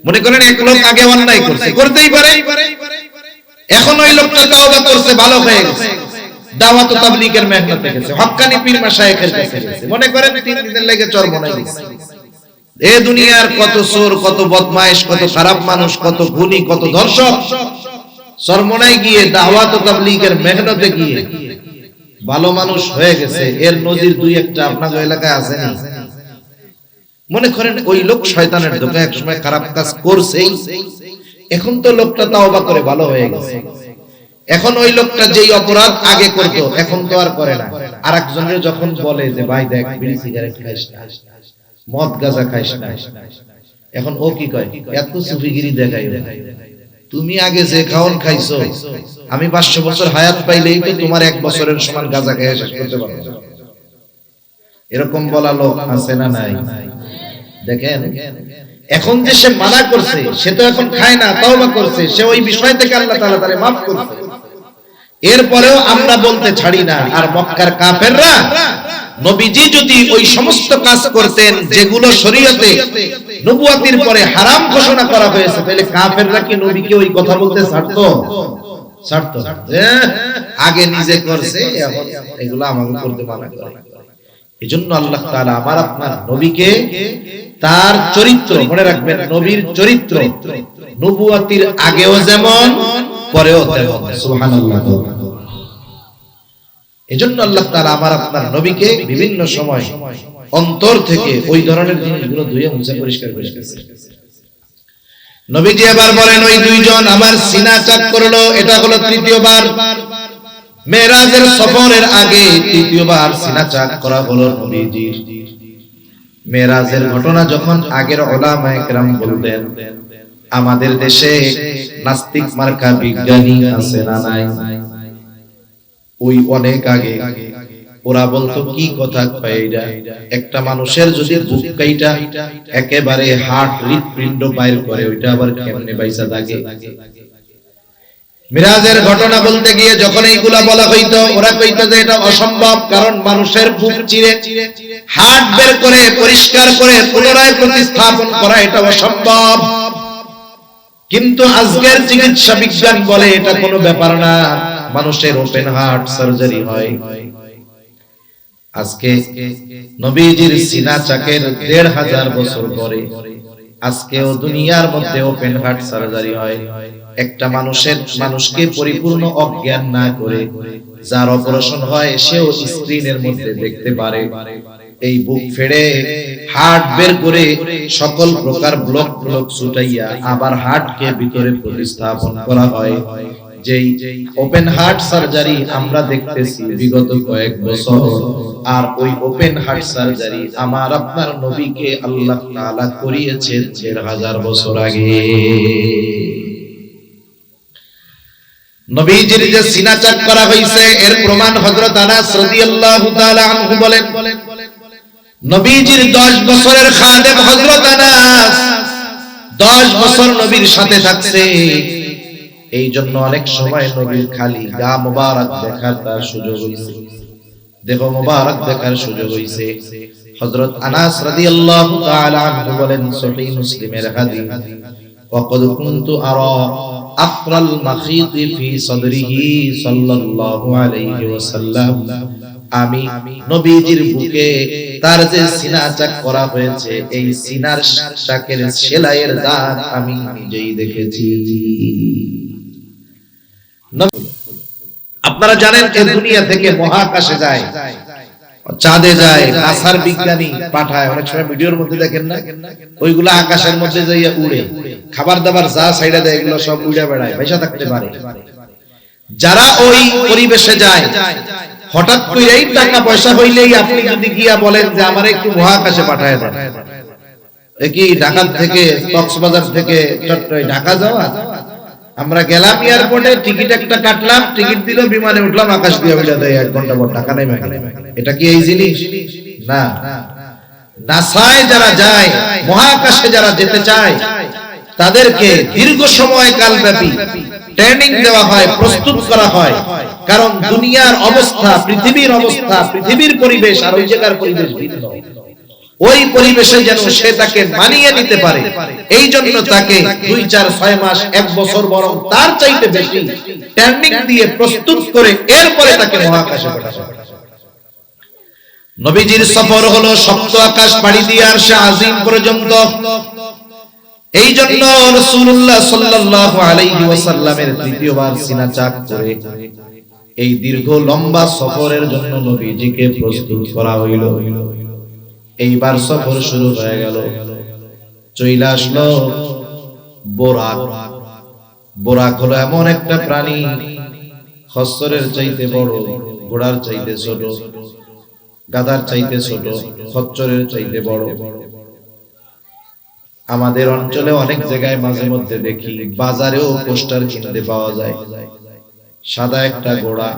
মনে করেন এক লোক আগে অন্যায় করছে, করতেই পারে, এখন ওই লোকটা তাওবা করছে, ভালো হয়ে গেছে, দাওয়াত ও তাবলীগের মেহনতে গেছে, হক্কানি পীর মাশায়েখের কাছে গেছে, মনে করেন 3 দিনের লেগে চরম হয়ে গেছে। এই দুনিয়ার কত চোর, কত বদমাইশ, কত খারাপ মানুষ, কত খুনি, কত ধর্ষক চরমনায় গিয়ে দাওয়াত ও তাবলীগের মেহনতে গিয়ে ভালো মানুষ হয়ে গেছে। এর নজির দুই একটা আপনাদের এলাকায় আছে না? মনে করেন ওই লোক শয়তানের ধোঁকায় একসময় খারাপ কাজ করছেই, এখন তো লোকটা তাওবা করে ভালো হয়ে গেছে। এখন ওই লোকটা যেই অপরাধ আগে করতো এখন তো আর করে না। আরেকজনের যখন বলে যে ভাই দেখ বিড়ি সিগারেট খাইস না, মদ গাঁজা খাইস না, এখন ও কি কয়, এত সুফিগিরি দেখাই, তুমি আগে যে খাওন খাইছো, আমি 500 বছর হায়াত পাইলেই তো তোমার 1 বছরের সমান গাঁজা খেয়ে শেষ করতে পারবো। এরকম বলা লোক আছে না নাই? দেখেন এখন যে সে মানা করছে, সে তো এখন খায় না, তাওবা করছে, সে ওই বিষয় থেকে আল্লাহ তাআলা তারে মাফ করছে। এরপরেও আমরা বলতে ছাড়ি না। আর মক্কার কাফেররা, নবীজি যদি ওই সমস্ত কাজ করতেন যেগুলো শরীয়তে নবুয়তের পরে হারাম ঘোষণা করা হয়েছে, তাহলে কাফেররা কি নবীকে ওই কথা বলতে ছাড়তো? ছাড়তো? আগে নিজে করছে, এখন এগুলো আমাকে করতে মানা করে। এজন্য আল্লাহ তাআলা আমার আপনার নবীকে তার চরিত্র, মনে রাখবেন নবীর চরিত্র নবুয়তের আগেও যেমন পরেও তেমন। সুবহানাল্লাহ। এজন্য আল্লাহ তাআলা আমার আপনার নবীকে বিভিন্ন সময় অন্তর থেকে ওই ধরনের জিনিসগুলো ধুয়ে মুছে পরিষ্কার করে দিয়েছে। নবীজি আবার বলেন, ওই দুইজন আমার সিনা চাক করলো, এটা হলো তৃতীয়বার। মেরাজের সফরের আগে তৃতীয়বার সিনা চাক করা হলো নবীজির। মেরাজের ঘটনা যখন আগের উলামায়ে কেরাম বলতেন, আমাদের দেশে নাস্তিক মার্কা বিজ্ঞানী আছে না নাই? ওই অনেক আগে ওরা বলতো কি কথা কয় এটা, একটা মানুষের যদি বুক কাইটা একেবারে হার্ট হৃদপিণ্ড বাইর করে, ওইটা আবার কেমনে বাইসা থাকে? মিরাজের ঘটনা বলতে গিয়ে যখন এইগুলা বলা হইতো, ওরা কইতো যে এটা অসম্ভব, কারণ মানুষের বুক চিরে হার্ট বের করে পরিষ্কার করে পুনরায় প্রতিস্থাপন করা এটা অসম্ভব। কিন্তু আজকের চিকিৎসা বিজ্ঞান বলে এটা কোনো ব্যাপার না, মানুষের ওপেন হার্ট সার্জারি হয়। আজকে নবীজির সিনা চাকের ১৫০০ বছর পরে আজকেও দুনিয়ার মধ্যে ওপেন হার্ট সার্জারি হয়। একটা মানুষকে পরিপূর্ণ অজ্ঞান না করে যার অপারেশন হয়, সেও স্ক্রিনের মধ্যে দেখতে পারে। এই বুক ফেড়ে হার্ট বের করে সকল প্রকার ব্লক ছুটাইয়া আবার হার্টকে ভিতরে প্রতিস্থাপন করা হয়। যেই ওপেন হার্ট সার্জারি আমরা দেখতেছি বিগত কয়েক বছর, আর ওই ওপেন হার্ট সার্জারি আমার আপনার নবীকে আল্লাহ তাআলা করিয়েছেন ১৫০০ বছর আগে। নবীজির যে সিনা চাক করা হইছে এর প্রমাণ হযরত আনাস রাদিয়াল্লাহু তাআলা আনহু বলেন, নবীজির ১০ বছরের খাদেম হযরত আনাস ১০ বছর নবীর সাথে থাকছে। এই জন্য অনেক সময় নবীর খালি গা মোবারক দেখার তার সুযোগ হইছে, দেহ মোবারক দেখার সুযোগ হইছে। হযরত আনাস রাদিয়াল্লাহু তাআলা আনহু বলেন, সহিহ মুসলিমের হাদিস, ওয়াকাদ কুনতু আরা আফরাল মাখিত ফি সাদরিহি সাল্লাল্লাহু আলাইহি ওয়াসাল্লাম, আমি নবীজির বুকে তার যে সিনা চাক করা হয়েছে, এই সিনার চাকের সেলাইয়ের দাগ আমি নিজেই দেখেছি। আপনারা জানেন এই দুনিয়া থেকে মহাকাশে যায়, চাঁদে যায়, নাসার বিজ্ঞানী পাঠায়, অনেক সময় ভিডিওর মধ্যে দেখেন না, ওইগুলো আকাশের মধ্যে যাইয়া উড়ে, খাবার দাবার যা সাইডে দেয় এগুলো সব উড়ে বেড়ায়, পয়সা থাকতে পারে। যারা ওই পরিবেশে যায়, হঠাৎ করেই টাকা পয়সা হইলেই আপনি যদি গিয়া বলেন যে আমার একটু মহাকাশে পাঠায় দেন, কি ঢাকা থেকে কক্সবাজার থেকে চট্টগ্রাম ঢাকা যাওয়া, আমরা গেলাম এয়ারপোর্টে, টিকিট একটা কাটলাম, টিকিট দিল, বিমানে উঠলাম, আকাশ দিয়ে উড়ে দেয় 1 ঘন্টা পর, টাকা নেই। এটা কি এই জিনিস? না। নাসায় যারা যায়, মহাকাশে যারা যেতে চায়, তাদেরকে দীর্ঘ সময় কালব্যাপী ট্রেনিং দেওয়া হয়, প্রস্তুত করা হয়, কারণ দুনিয়ার অবস্থা, পৃথিবীর অবস্থা, পৃথিবীর পরিবেশ আর ওই জায়গার পরিবেশ ভিন্ন। ওই পরিবেশে যেন সে তাকে মানিয়ে নিতে পারে, এই জন্য তাকে 2, 4, 6 মাস, 1 বছর, বরং তার চাইতে বেশি ট্রেনিং দিয়ে প্রস্তুত করে এরপরে তাকে মহাকাশে পাঠানো। নবীজির সফর হলো সপ্ত আকাশ পাড়ি দিয়ে আরশে আজিম পর্যন্ত। এই জন্য রাসূলুল্লাহ সাল্লাল্লাহু আলাইহি ওয়াসাল্লামের দ্বিতীয়বার সিনা চাক করে এই দীর্ঘ লম্বা সফরের জন্য নবীজিকে প্রস্তুত করা হইল। এইবার সফর শুরু হয়ে গেল, চইলা আসলো বোরাক। বোরাক হলো এমন একটা প্রাণী, খচ্চরের চাইতে বড়, ঘোড়ার চাইতে ছোট, গাধার চাইতে ছোট, খচ্চরের চাইতে বড়। আমাদের অঞ্চলে অনেক জায়গায় মাঝে মধ্যে দেখি, বাজারেও পোস্টার কিনতে পাওয়া যায়, সাদা একটা ঘোড়া,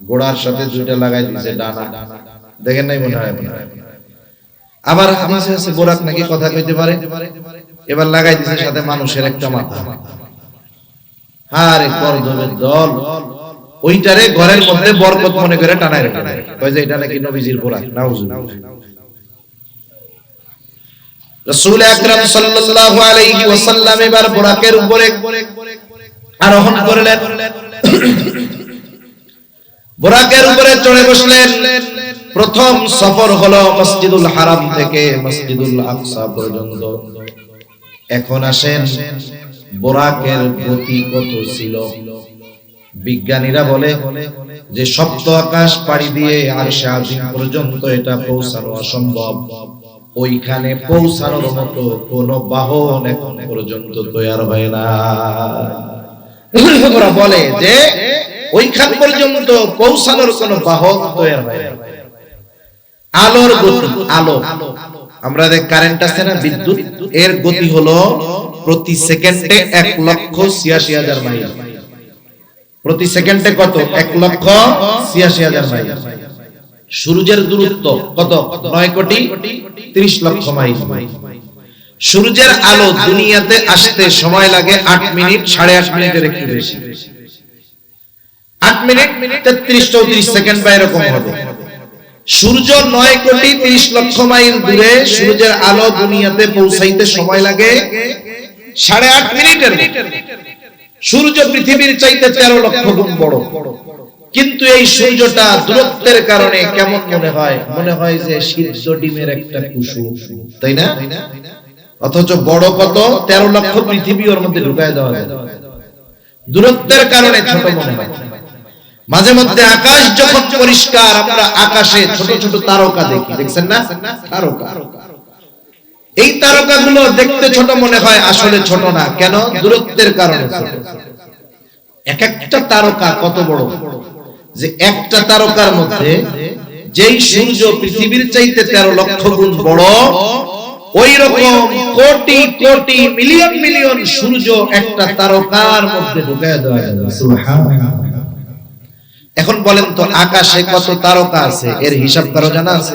ঘোড়ার সাথে 2টা লাগাই দিয়েছে ডানা, দেখেন নাই মনে হয়? আবার হাদিসে আছে বোরাক নাকি কথা কইতে পারে, এবার লাগাই দিয়েছে সাথে মানুষের একটা মাথা। আরে করদমের দল, ওইটারে ঘরের মধ্যে বরকত মনে করে টানায় রাখে, কয় যে এটা নাকি নবীজির বোরাক। নাউজুবিল্লাহ। রাসূল আকরাম সাল্লাল্লাহু আলাইহি ওয়াসাল্লাম এবার বোরাকের উপরে আরোহণ করলেন, বোরাকের উপরে চড়ে বসলেন। প্রথম সফর হলো মসজিদুল হারাম থেকে মসজিদুল আকসা পর্যন্ত। এখন আসেন বোরাকের গতি কত ছিল। বিজ্ঞানীরা বলে যে সপ্ত আকাশ পাড়ি দিয়ে আরশে আজিম পর্যন্ত এটা পৌঁছানো অসম্ভব, ওইখানে পৌঁছানোর মতো কোন বাহন এখন পর্যন্ত তৈরি হয় না। ওরা বলে যে ওইখান পর্যন্ত পৌঁছানোর কোন বাহন তৈরি হয় না। আলোর গতি, আলো আমরা যে কারেন্ট আছে না, বিদ্যুৎ, এর গতি হলো প্রতি সেকেন্ডে 1,86,000 মাইল। প্রতি সেকেন্ডে কত? 1,86,000 মাইল। সূর্যের দূরত্ব কত? 9,30,00,000 মাইল। সূর্যের আলো দুনিয়াতে আসতে সময় লাগে 8 মিনিট, 8.5 মিনিটের একটু বেশি। 8 মিনিট 33-34 সেকেন্ড বা এরকম হবে। সূর্য 9,30,00,000 মাইল দূরে, সূর্যের আলো দুনিয়াতে পৌঁছাইতে সময় লাগে 8.5 মিনিটের মতো। সূর্য পৃথিবীর চাইতে 13 লক্ষ গুণ বড়, কিন্তু এই সূর্যটা দূরত্বের কারণে কেমন মনে হয়? মনে হয় যে সিদ্ধ ডিমের একটা কুসুম, তাই না? অথচ বড় কত? 13 লক্ষ পৃথিবী ওর মধ্যে ঢুকায় দেওয়া যায়। দূরত্বের কারণে ছোট মনে হয়। মাঝে মধ্যে আকাশ যখন পরিষ্কার, আমরা আকাশে ছোট ছোট তারকা দেখি, দেখছেন না? তারকা, এই তারকাগুলো দেখতে ছোট মনে হয়, আসলে ছোট না। কেন? দূরত্বের কারণে ছোট। এক একটা তারকা কত বড়, যে একটা তারকার মধ্যে যেই সূর্য পৃথিবীর চাইতে 13 লক্ষ গুণ বড়, ওই রকম কোটি কোটি মিলিয়ন মিলিয়ন সূর্য একটা তারকার মধ্যে ঢুকায় দেওয়া যায়। সুবহানাল্লাহ। এখন বলেন তো, আকাশে কত তারকা আছে? এর হিসাব কারো জানা আছে?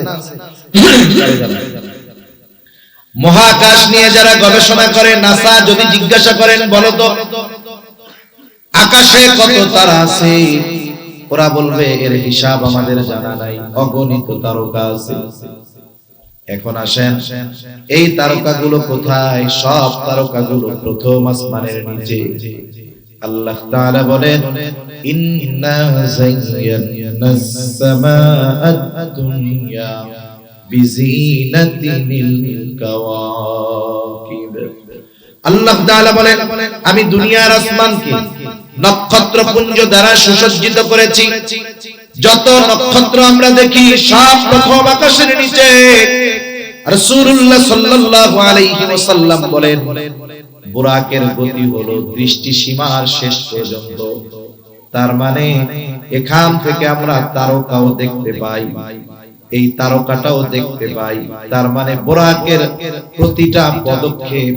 মহাকাশ নিয়ে যারা গবেষণা করে, নাসা যদি জিজ্ঞাসা করেন, বলো তো আকাশে কত তারা আছে, ওরা বলবে এর হিসাব আমাদের জানা নাই, অগণিত তারকা আছে। এখন আসেন, এই তারকাগুলো কোথায়? সব তারকাগুলো প্রথম আসমানের নিচে। আল্লাহ তাআলা বলেন, ইন্না যায়্যানাস সামাআদ দুনিয়া বিজিনাতিল কাওয়াকিব। আল্লাহ তাআলা বলেন, আমি দুনিয়ার আসমানকে নক্ষত্রপুঞ্জ দ্বারা সুসজ্জিত করেছি। যত নক্ষত্র আমরা দেখি সব প্রথম আকাশের নিচে। রাসূলুল্লাহ সাল্লাল্লাহু আলাইহি ওয়াসাল্লাম বলেন, বুরাকের গতি হলো দৃষ্টি সীমার শেষ পর্যন্ত। তার মানে এখান থেকে আমরা তারকাও দেখতে পাই, এই তারকাটাও দেখতে পাই। তার মানে বুরাকের প্রতিটা পদক্ষেপ,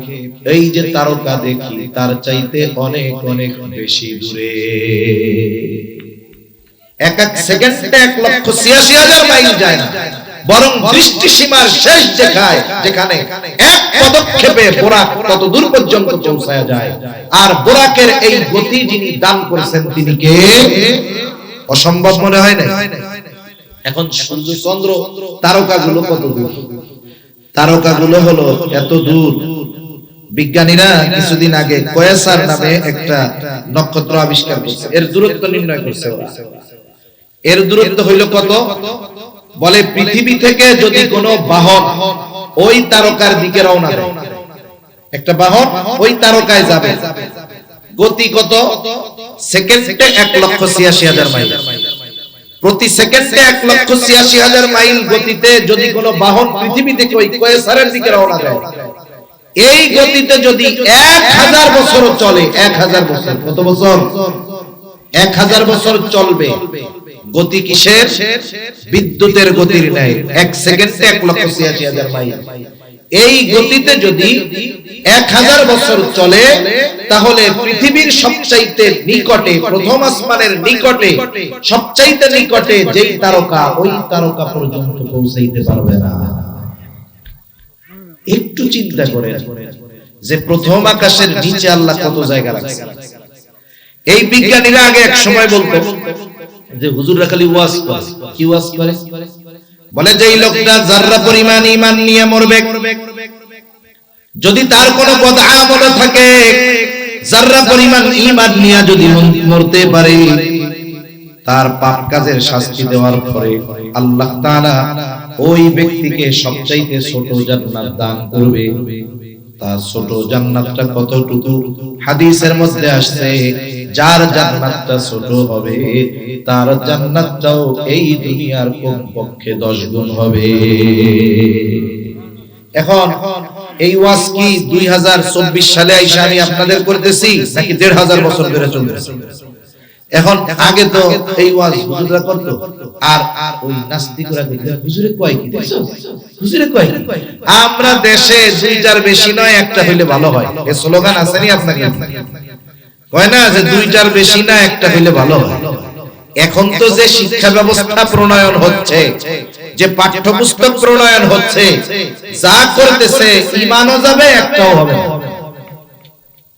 এই যে তারকা দেখি, তার চাইতে অনেক অনেক বেশি দূরে। এক এক সেকেন্ডে 1,86,000 মাইল যায় না, বরং দৃষ্টি সীমার শেষ দেখায়, যেখানে এক পদক্ষেপে বুরাক কত দূর পর্যন্ত পৌঁছায় যায়। আর বুরাকের এই গতি যিনি দান করেছেন, তিনি কে? অসম্ভব মনে হয় না? এখন সূর্য, চন্দ্র, তারকাগুলো কত দূর? তারকাগুলো হলো এত দূর। বিজ্ঞানীরা কিছুদিন আগে কোয়েসার নামে একটা নক্ষত্র আবিষ্কার করছে, এর দূরত্ব নির্ণয় করছে ওরা। এর দূরত্ব হইল কত? বলে পৃথিবী থেকে যদি কোনো বাহন ওই তারকার দিকে রওনা দেয়, একটা বাহন ওই তারকায় যাবে, গতি কত? সেকেন্ডে 1,86,000 মাইল। প্রতি সেকেন্ডে 1,86,000 মাইল গতিতে যদি কোনো বাহন পৃথিবী থেকে ওই কোয়েসারের দিকে রওনা দেয়, এই গতিতে যদি 1000 বছর চলে, 1000 বছর, কত বছর? 1000 বছর চলবে। গতি কিসের? বিদ্যুতের গতির ন্যায়। এক সেকেন্ডে 1,86,000 মাইল। এই গতিতে যদি 1000 বছর চলে, তাহলে পৃথিবীর সবচাইতে নিকটে, প্রথম আসমানের নিকটে, সবচাইতে নিকটে যেই তারকা, ওই তারকা পর্যন্ত পৌঁছাইতে পারবে না। একটু চিন্তা করেন যে প্রথম আকাশের নিচে আল্লাহ কত জায়গা রাখছে। এই বিজ্ঞানীরা আগে এক সময় বলতো যে হুজুররা খালি ওয়াজ করে। কি ওয়াজ করে? বলে যে এই লোকটা যাররা পরিমাণ ঈমান নিয়ে মরবে, যদি তার কোনো বদআমল থাকে, যাররা পরিমাণ ঈমান নিয়ে যদি মরতে পারে, তার পাপ কাজের শাস্তি দেওয়ার পরে আল্লাহ তাআলা ওই ব্যক্তিকে সবচাইতে ছোট জান্নাত দান করবে। তার ছোট জান্নাতটা কতটুকু? হাদিসের মধ্যে আসছে, যার জান্নাতটা ছোট হবে, তার জান্নাতটাও এই দুনিয়ার কমপক্ষে 10 গুণ হবে। এখন এই ওয়াজ কি 2024 সালে আইসা আমি আপনাদের করতেছি, নাকি 1500 বছর ধরে চলতেছে? এখন আগে তো এই ওয়াজ হুজুররা করতো, আর ওই নাস্তিকরা কইতো হুজুরে কয় কি দেখছো, হুজুরে কয় কি। আমরা দেশে দুইটার বেশি নয় একটা হইলে ভালো হয়, এই স্লোগান আছে নি আপনাদের, কয় না যে দুইটার বেশি না একটা হইলে ভালো হয়। এখন তো যে শিক্ষা ব্যবস্থা প্রণয়ন হচ্ছে, যে পাঠ্যপুস্তক প্রণয়ন হচ্ছে, যা করতেছে ঈমানও যাবে একটাও হবে না।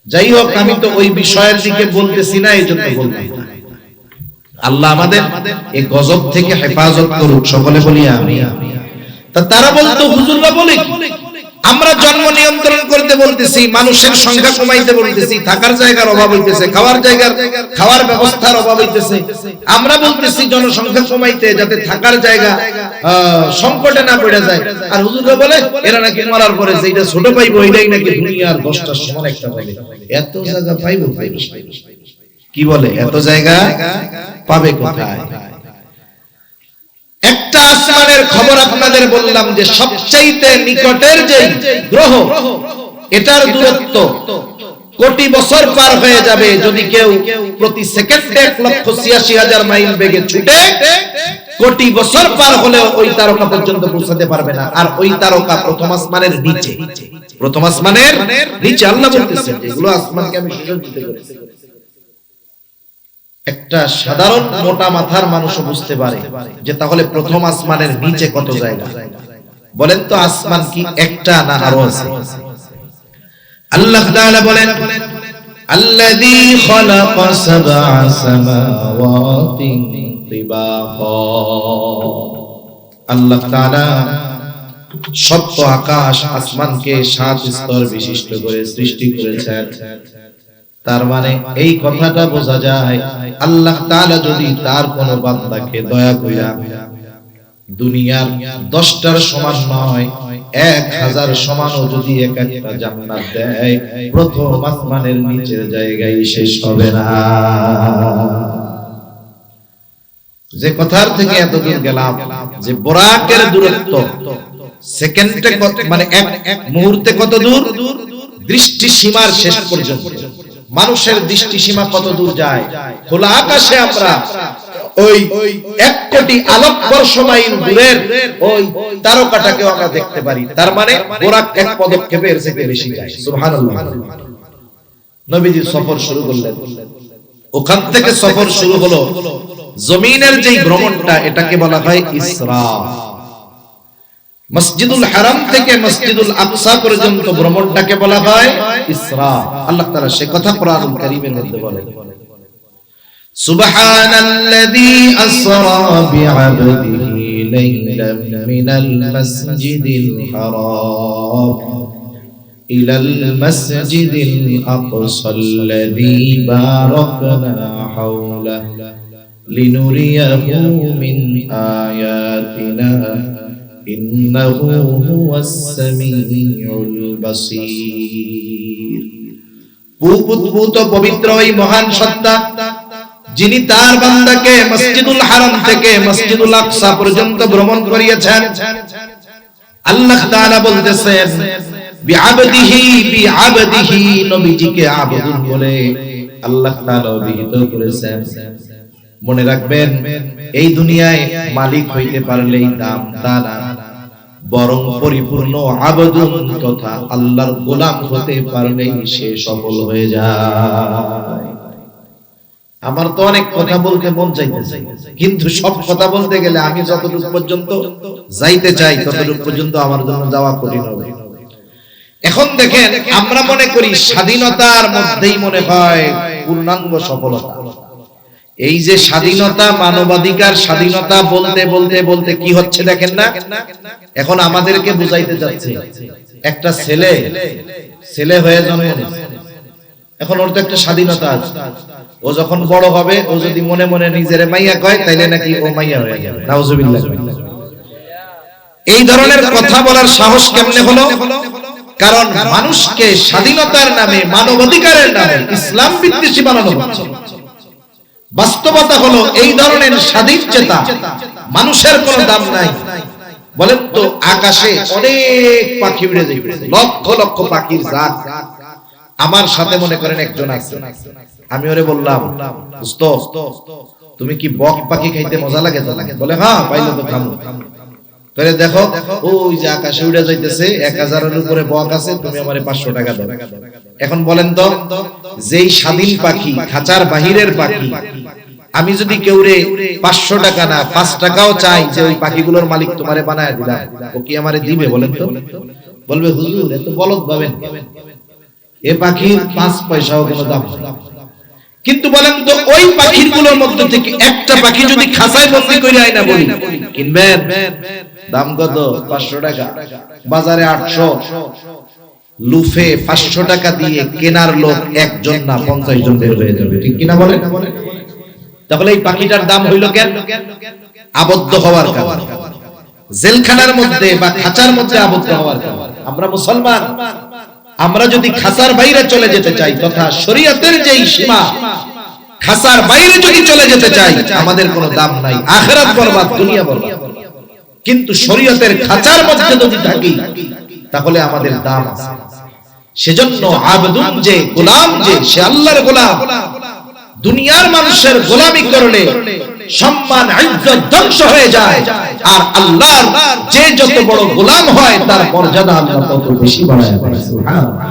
যাই হোক, আমি তো ওই বিষয়ের দিকে বলতেছি না, এই জন্য বললাম। আল্লাহ আমাদের এই গজব থেকে হেফাজত করুক, সকলে বলি আমিন। তারা বলতো হুজুররা বলে কি, আমরা জন্ম নিয়ন্ত্রণ করতে বলতেছি, মানুষের সংখ্যা কমাইতে বলতেছি, থাকার জায়গার অভাব হইতেছে, খাওয়ার ব্যবস্থার অভাব হইতেছে, আমরা বলতেছি জনসংখ্যা কমাইতে যাতে থাকার জায়গা সংকটে না পড়ে যায়। আর হুজুররা বলে এরা নাকি মরার পরে যেটা ছোট পাইবো এটাই নাকি দুনিয়ার 10টার সমান একটা পাবে। এত জায়গা পাইবো, কি বলে এত জায়গা পাবে কোথায়? একটা আসমানের খবর আপনাদের বললাম যে সবচাইতে নিকটের যে গ্রহ, এটার দূরত্ব কোটি বছর পার হয়ে যাবে যদি কেউ প্রতি সেকেন্ডে 1,86,000 মাইল বেগে ছুটে, কোটি বছর পার হলেও ওই তারকা পর্যন্ত পৌঁছাতে পারবে না। আর ওই তারকা প্রথম আসমানের নিচে, প্রথম আসমানের নিচে। আল্লাহ বলতেছেন এগুলো আসমানকে আমি সুসজ্জিত করেছি। একটা সাধারণ মোটা মাথার মানুষও বুঝতে পারে যে তাহলে প্রথম আসমানের নিচে কত জায়গা। বলেন তো আসমান কি একটা না আরো আছে? আল্লাহ তাআলা বলেন আল্লাযী খালাকা সাবআ সামাওয়াতিন তিবাকা, আল্লাহ তাআলা সপ্ত আকাশ আসমানকে 7 স্তর বিশিষ্ট করে সৃষ্টি করেছেন। তার মানে এই কথাটা বোঝা যায় আল্লাহ তাআলা যদি তার কোন বান্দাকে দয়া কইরা দুনিয়ার 10টার সমান নয় 1000 সমানও যদি একটা জান্নাত দেয়, প্রথম আসমানের নিচের জায়গায় শেষ হবে না। যে কথার থেকে এতদূর গেলাম যে বোরাকের দূরত্ব সেকেন্ডে মানে এক মুহূর্তে কত দূর, দৃষ্টি সীমার শেষ পর্যন্ত। মানুষের দৃষ্টি সীমা কত দূর যায়? খোলা আকাশে আমরা ওই 1 কোটি আলোকবর্ষ মাইল দূরের ওই তারকাটাকে আমরা দেখতে পারি। তার মানে বোরাক এক পদক্ষেপে এর থেকে বেশি যায়। সুবহানাল্লাহ। নবীজি সফর শুরু করলেন, ওখান থেকে সফর শুরু হলো। জমিনের যেই ভ্রমণটা এটাকে বলা হয় ইসরা। মসজিদুল হারাম থেকে মসজিদুল আকসা পর্যন্ত ভ্রমণটাকে বলা হয় ইসরা। আল্লাহ তাআলা সে কথা কোরআনুল কারীমের মধ্যে বলেন, সুবহানাল্লাযী আসরা বিআবদিহি লাইলাম মিনাল মাসজিদিল হারাম ইলাল মাসজিদিল আকসাল্লাযী বারাকনা হাওলাহু লিনুরিয়াহু মিন আয়াতিনা ইন্নাহু হুয়াস সামিউল বাসীর। পুত পবিত্র ওই মহান সত্তা যিনি তার বান্দাকে মসজিদুল হারাম থেকে মসজিদুল আকসা পর্যন্ত ভ্রমণ করিয়েছেন। আল্লাহ তাআলা বলতেছেন বিআবদিহি, নবীজিকে আবদুন বলে আল্লাহ তাআলা অভিহিত করেছেন। মনে রাখবেন, এই দুনিয়ায় মালিক হইতে পারলেই দাম তা না, বরং পরিপূর্ণ আবদুন তথা আল্লাহর গোলাম হতে পারলেই সে সফল হয়ে যায়। আমার তো অনেক কথা বলতে মন চাইতেছে, কিন্তু সব কথা বলতে গেলে আমি যতটুকু পর্যন্ত যাইতে চাই ততটুকু পর্যন্ত আমার জন্য যাওয়া কঠিন হবে। এখন দেখেন, আমরা মনে করি স্বাধীনতার মধ্যেই মনে হয় পূর্ণাঙ্গ সফলতা। এই যে স্বাধীনতা, মানবাধিকার স্বাধীনতা বলতে বলতে বলতে কি হচ্ছে দেখেন না? এখন আমাদেরকে বুঝাইতে যাচ্ছে একটা ছেলে হয়ে জন্ম নিয়েছে, এখন ওর তো একটা স্বাধীনতা আছে। ও যখন বড় হবে, ও যদি মনে মনে নিজের মাইয়া কয় তাইলে নাকি ও মাইয়া হয়ে যাবে। নাউজুবিল্লাহ। এই ধরনের কথা বলার সাহস কেমনে হলো? কারণ মানুষকে স্বাধীনতার নামে, মানবাধিকারের নামে ইসলাম বিদ্বেষী বানানো হচ্ছে। বাস্তবতা হলো এই ধরনের স্বাধীন চেতা মানুষের কোনো দাম নাই। বলেন তো, আকাশে অনেক পাখি উড়ে যায়, লক্ষ লক্ষ পাখির জাত। আমার সাথে মনে করেন একজন আছে, আমি ওরে বললাম দোস্ত তুমি কি বক পাখি খাইতে মজা লাগে? বলে হ্যাঁ পাইলে তো খামু। তাহলে দেখো ওই যে আকাশে উড়ে যাইতেছে 1000-এর উপরে বক আছে, তুমি আমারে 500 টাকা দাও। এখন বলেন তো যেই স্বাধীন পাখি, খাঁচার বাহিরের পাখি, আমি যদি কেউরে 500 টাকা না 5 টাকাও চাই যে ওই পাখিগুলোর মালিক তোমারে বানায় দিলাম, ও কি আমারে দিবে বলেন তো? বলবে হুজুর এত বলদ ভাবেন, এ পাখির 5 পয়সাও কোনো দাম না। কিন্তু বলেন তো ওই পাখিগুলোর মধ্যে থেকে একটা পাখি যদি খাঁচায় বন্দি করে আইনা বলি কিনবেন, দাম কত? 500 টাকা, বাজারে 800, লুফে 500 টাকা দিয়ে কেনার লোক একজন না 50 জন বের হয়ে যাবে, ঠিক কিনা বলেন? তাহলে এই পাখিটার দাম হইল কেন? আবদ্ধ হওয়ার কারণে, জেলখানার মধ্যে বা খাঁচার মধ্যে আবদ্ধ হওয়ার কারণে। আমরা মুসলমান, আমরা যদি খাঁচার বাইরে চলে যেতে চাই তথা শরীয়তের যেই সীমা, খাঁচার বাইরে যদি চলে যেতে চাই আমাদের কোনো দাম নাই, আখিরাত বরবাদ, দুনিয়া বরবাদ। কিন্তু শরীয়তের খাঁচার মধ্যে যদি থাকি তাহলে আমাদের দাম আছে। সেজন্য আবদুন যে, গোলাম যে, সে আল্লাহর গোলাম। দুনিয়ার মানুষের গোলামি করলে সম্মান ইজ্জত ধ্বংস হয়ে যায়, আর আল্লাহর যে যত বড় গোলাম হয় তার মর্যাদা আল্লাহ তত বেশি বাড়ায় দেন। সুবহানাল্লাহ।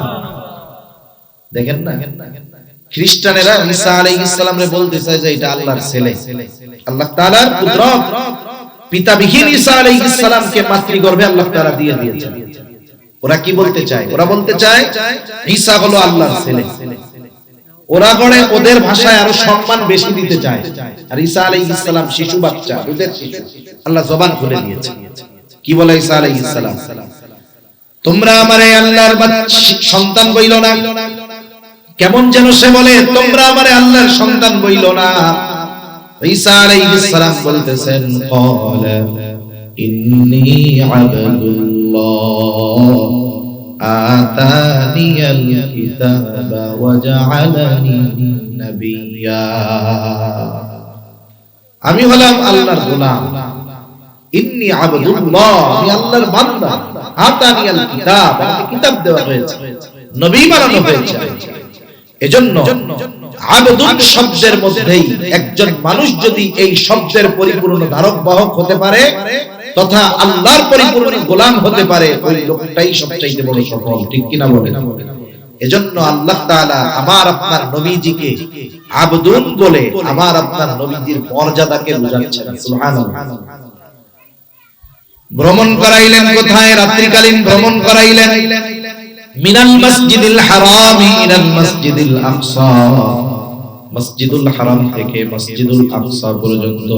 দেখেন না খ্রিস্টানেরা ঈসা আলাইহিস সালামরে বলতে চায় যে এটা আল্লাহর ছেলে, আল্লাহ তাআলার কুদরত। পিতাবিহীন ঈসা আলাইহিস সালামকে মাতৃগর্ভে আল্লাহ তাআলা দিয়ে দিয়েছেন। ওরা কি বলতে চায়? ওরা বলতে চায় ঈসা হলো আল্লাহর ছেলে। ওরা গড়ে ওদের ভাষায় আরো সম্মান বেশি দিতে চায়, আর ঈসা আলাইহিস সালাম শিশু বাচ্চা, দুধের শিশু। আল্লাহ জবান খুলে দিয়েছে। কি বলে ঈসা আলাইহিস সালাম? তোমরা আমারে আল্লাহর সন্তান বইলো না। কেমন যেন সে বলে তোমরা আমারে আল্লাহর সন্তান বইলো না। ঈসা আলাইহিস সালাম বলতেছেন ক্বালা ইন্নী আবদুল্লাহ আতানিয়াল কিতাবা ওয়া জাআলানি নাবিয়্যা। আমি হলাম আল্লাহর গোলাম। ইন্নী আবদুল্লাহ, আমি আল্লাহর বান্দা। আতানিয়াল কিতাব, আমাকে কিতাব দেওয়া হয়েছে, নবী বানানো হয়েছে। এজন্য আবদুন শব্দের মধ্যেই একজন মানুষ যদি এই শব্দের পরিপূর্ণ ধারক বাহক হতে পারে তথা আল্লাহর পরিপূর্ণ গোলাম হতে পারে, ওই লোকটাই সবচেয়ে বড় সফল, ঠিক কিনা বলেন? এজন্য আল্লাহ তাআলা আমার আপনার নবীজিকে আবদুন বলে আমার আপনার নবীজির মর্যাদাকে বুঝাচ্ছেন। সুবহানাল্লাহ। ভ্রমণ করাইলেন কোথায়? রাত্রিকালীন ভ্রমণ করাইলেন মিনাল মসজিদিল হারাম ইলাল মসজিদিল আকসা, মসজিদুল হারাম থেকে মসজিদুল আকসা পর্যন্ত।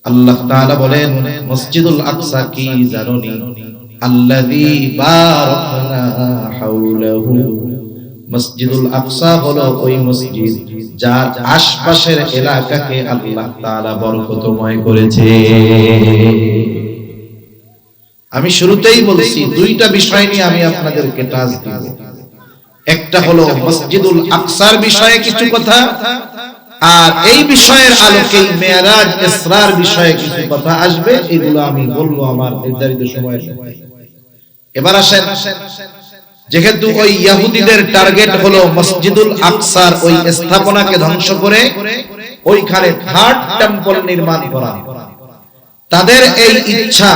আল্লাহ তাআলা বলেন মসজিদুল আকসা কি জানোনি? আল্লাযী বারাকনা হাওলাহু, মসজিদুল আকসা হলো ওই মসজিদ যার আশপাশের এলাকাকে আল্লাহ তাআলা বরকতময় করেছে। আমি শুরুতেই বলছি দুইটা বিষয় নিয়ে আমি আপনাদেরকে টাচ দিব। একটা হলো মসজিদুল আকসার বিষয়ে কিছু কথা, আর এই বিষয়ের আলোকে মেরাজ ইসরার বিষয়ে কিছু কথা আসবে, এগুলো আমি বলবো আমার নির্ধারিত সময়ের মধ্যে। এবার আসেন, যেহেতু ওই ইহুদিদের টার্গেট হলো মসজিদুল আকসার ওই স্থাপনাকে ধ্বংস করে ওইখানে থার্ড টেম্পল নির্মাণ করা, তাদের এই ইচ্ছা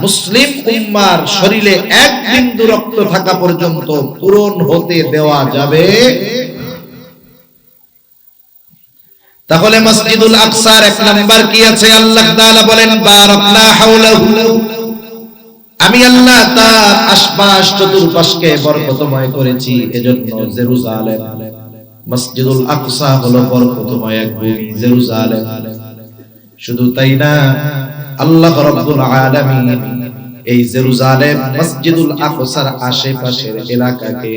মুসলিম উম্মার শরীরে এক বিন্দু রক্ত থাকা পর্যন্ত পূরণ হতে দেওয়া যাবে। তাহলে মসজিদুল আকসার এক নাম্বার কি আছে? আল্লাহ তাআলা বলেন বারাকনা হাওলাহু, আমি আল্লাহ তার আশপাশ চতুর্পাশকে বরকতময় করেছি। এজন্য জেরুজালেম, মসজিদুল আকসা হলো বরকতময় এক ভূমি, জেরুজালেম। শুধু তাই না, আল্লাহ রাব্বুল আলামিন এই জেরুজালেম মসজিদুল আকসার আশেপাশের এলাকাকে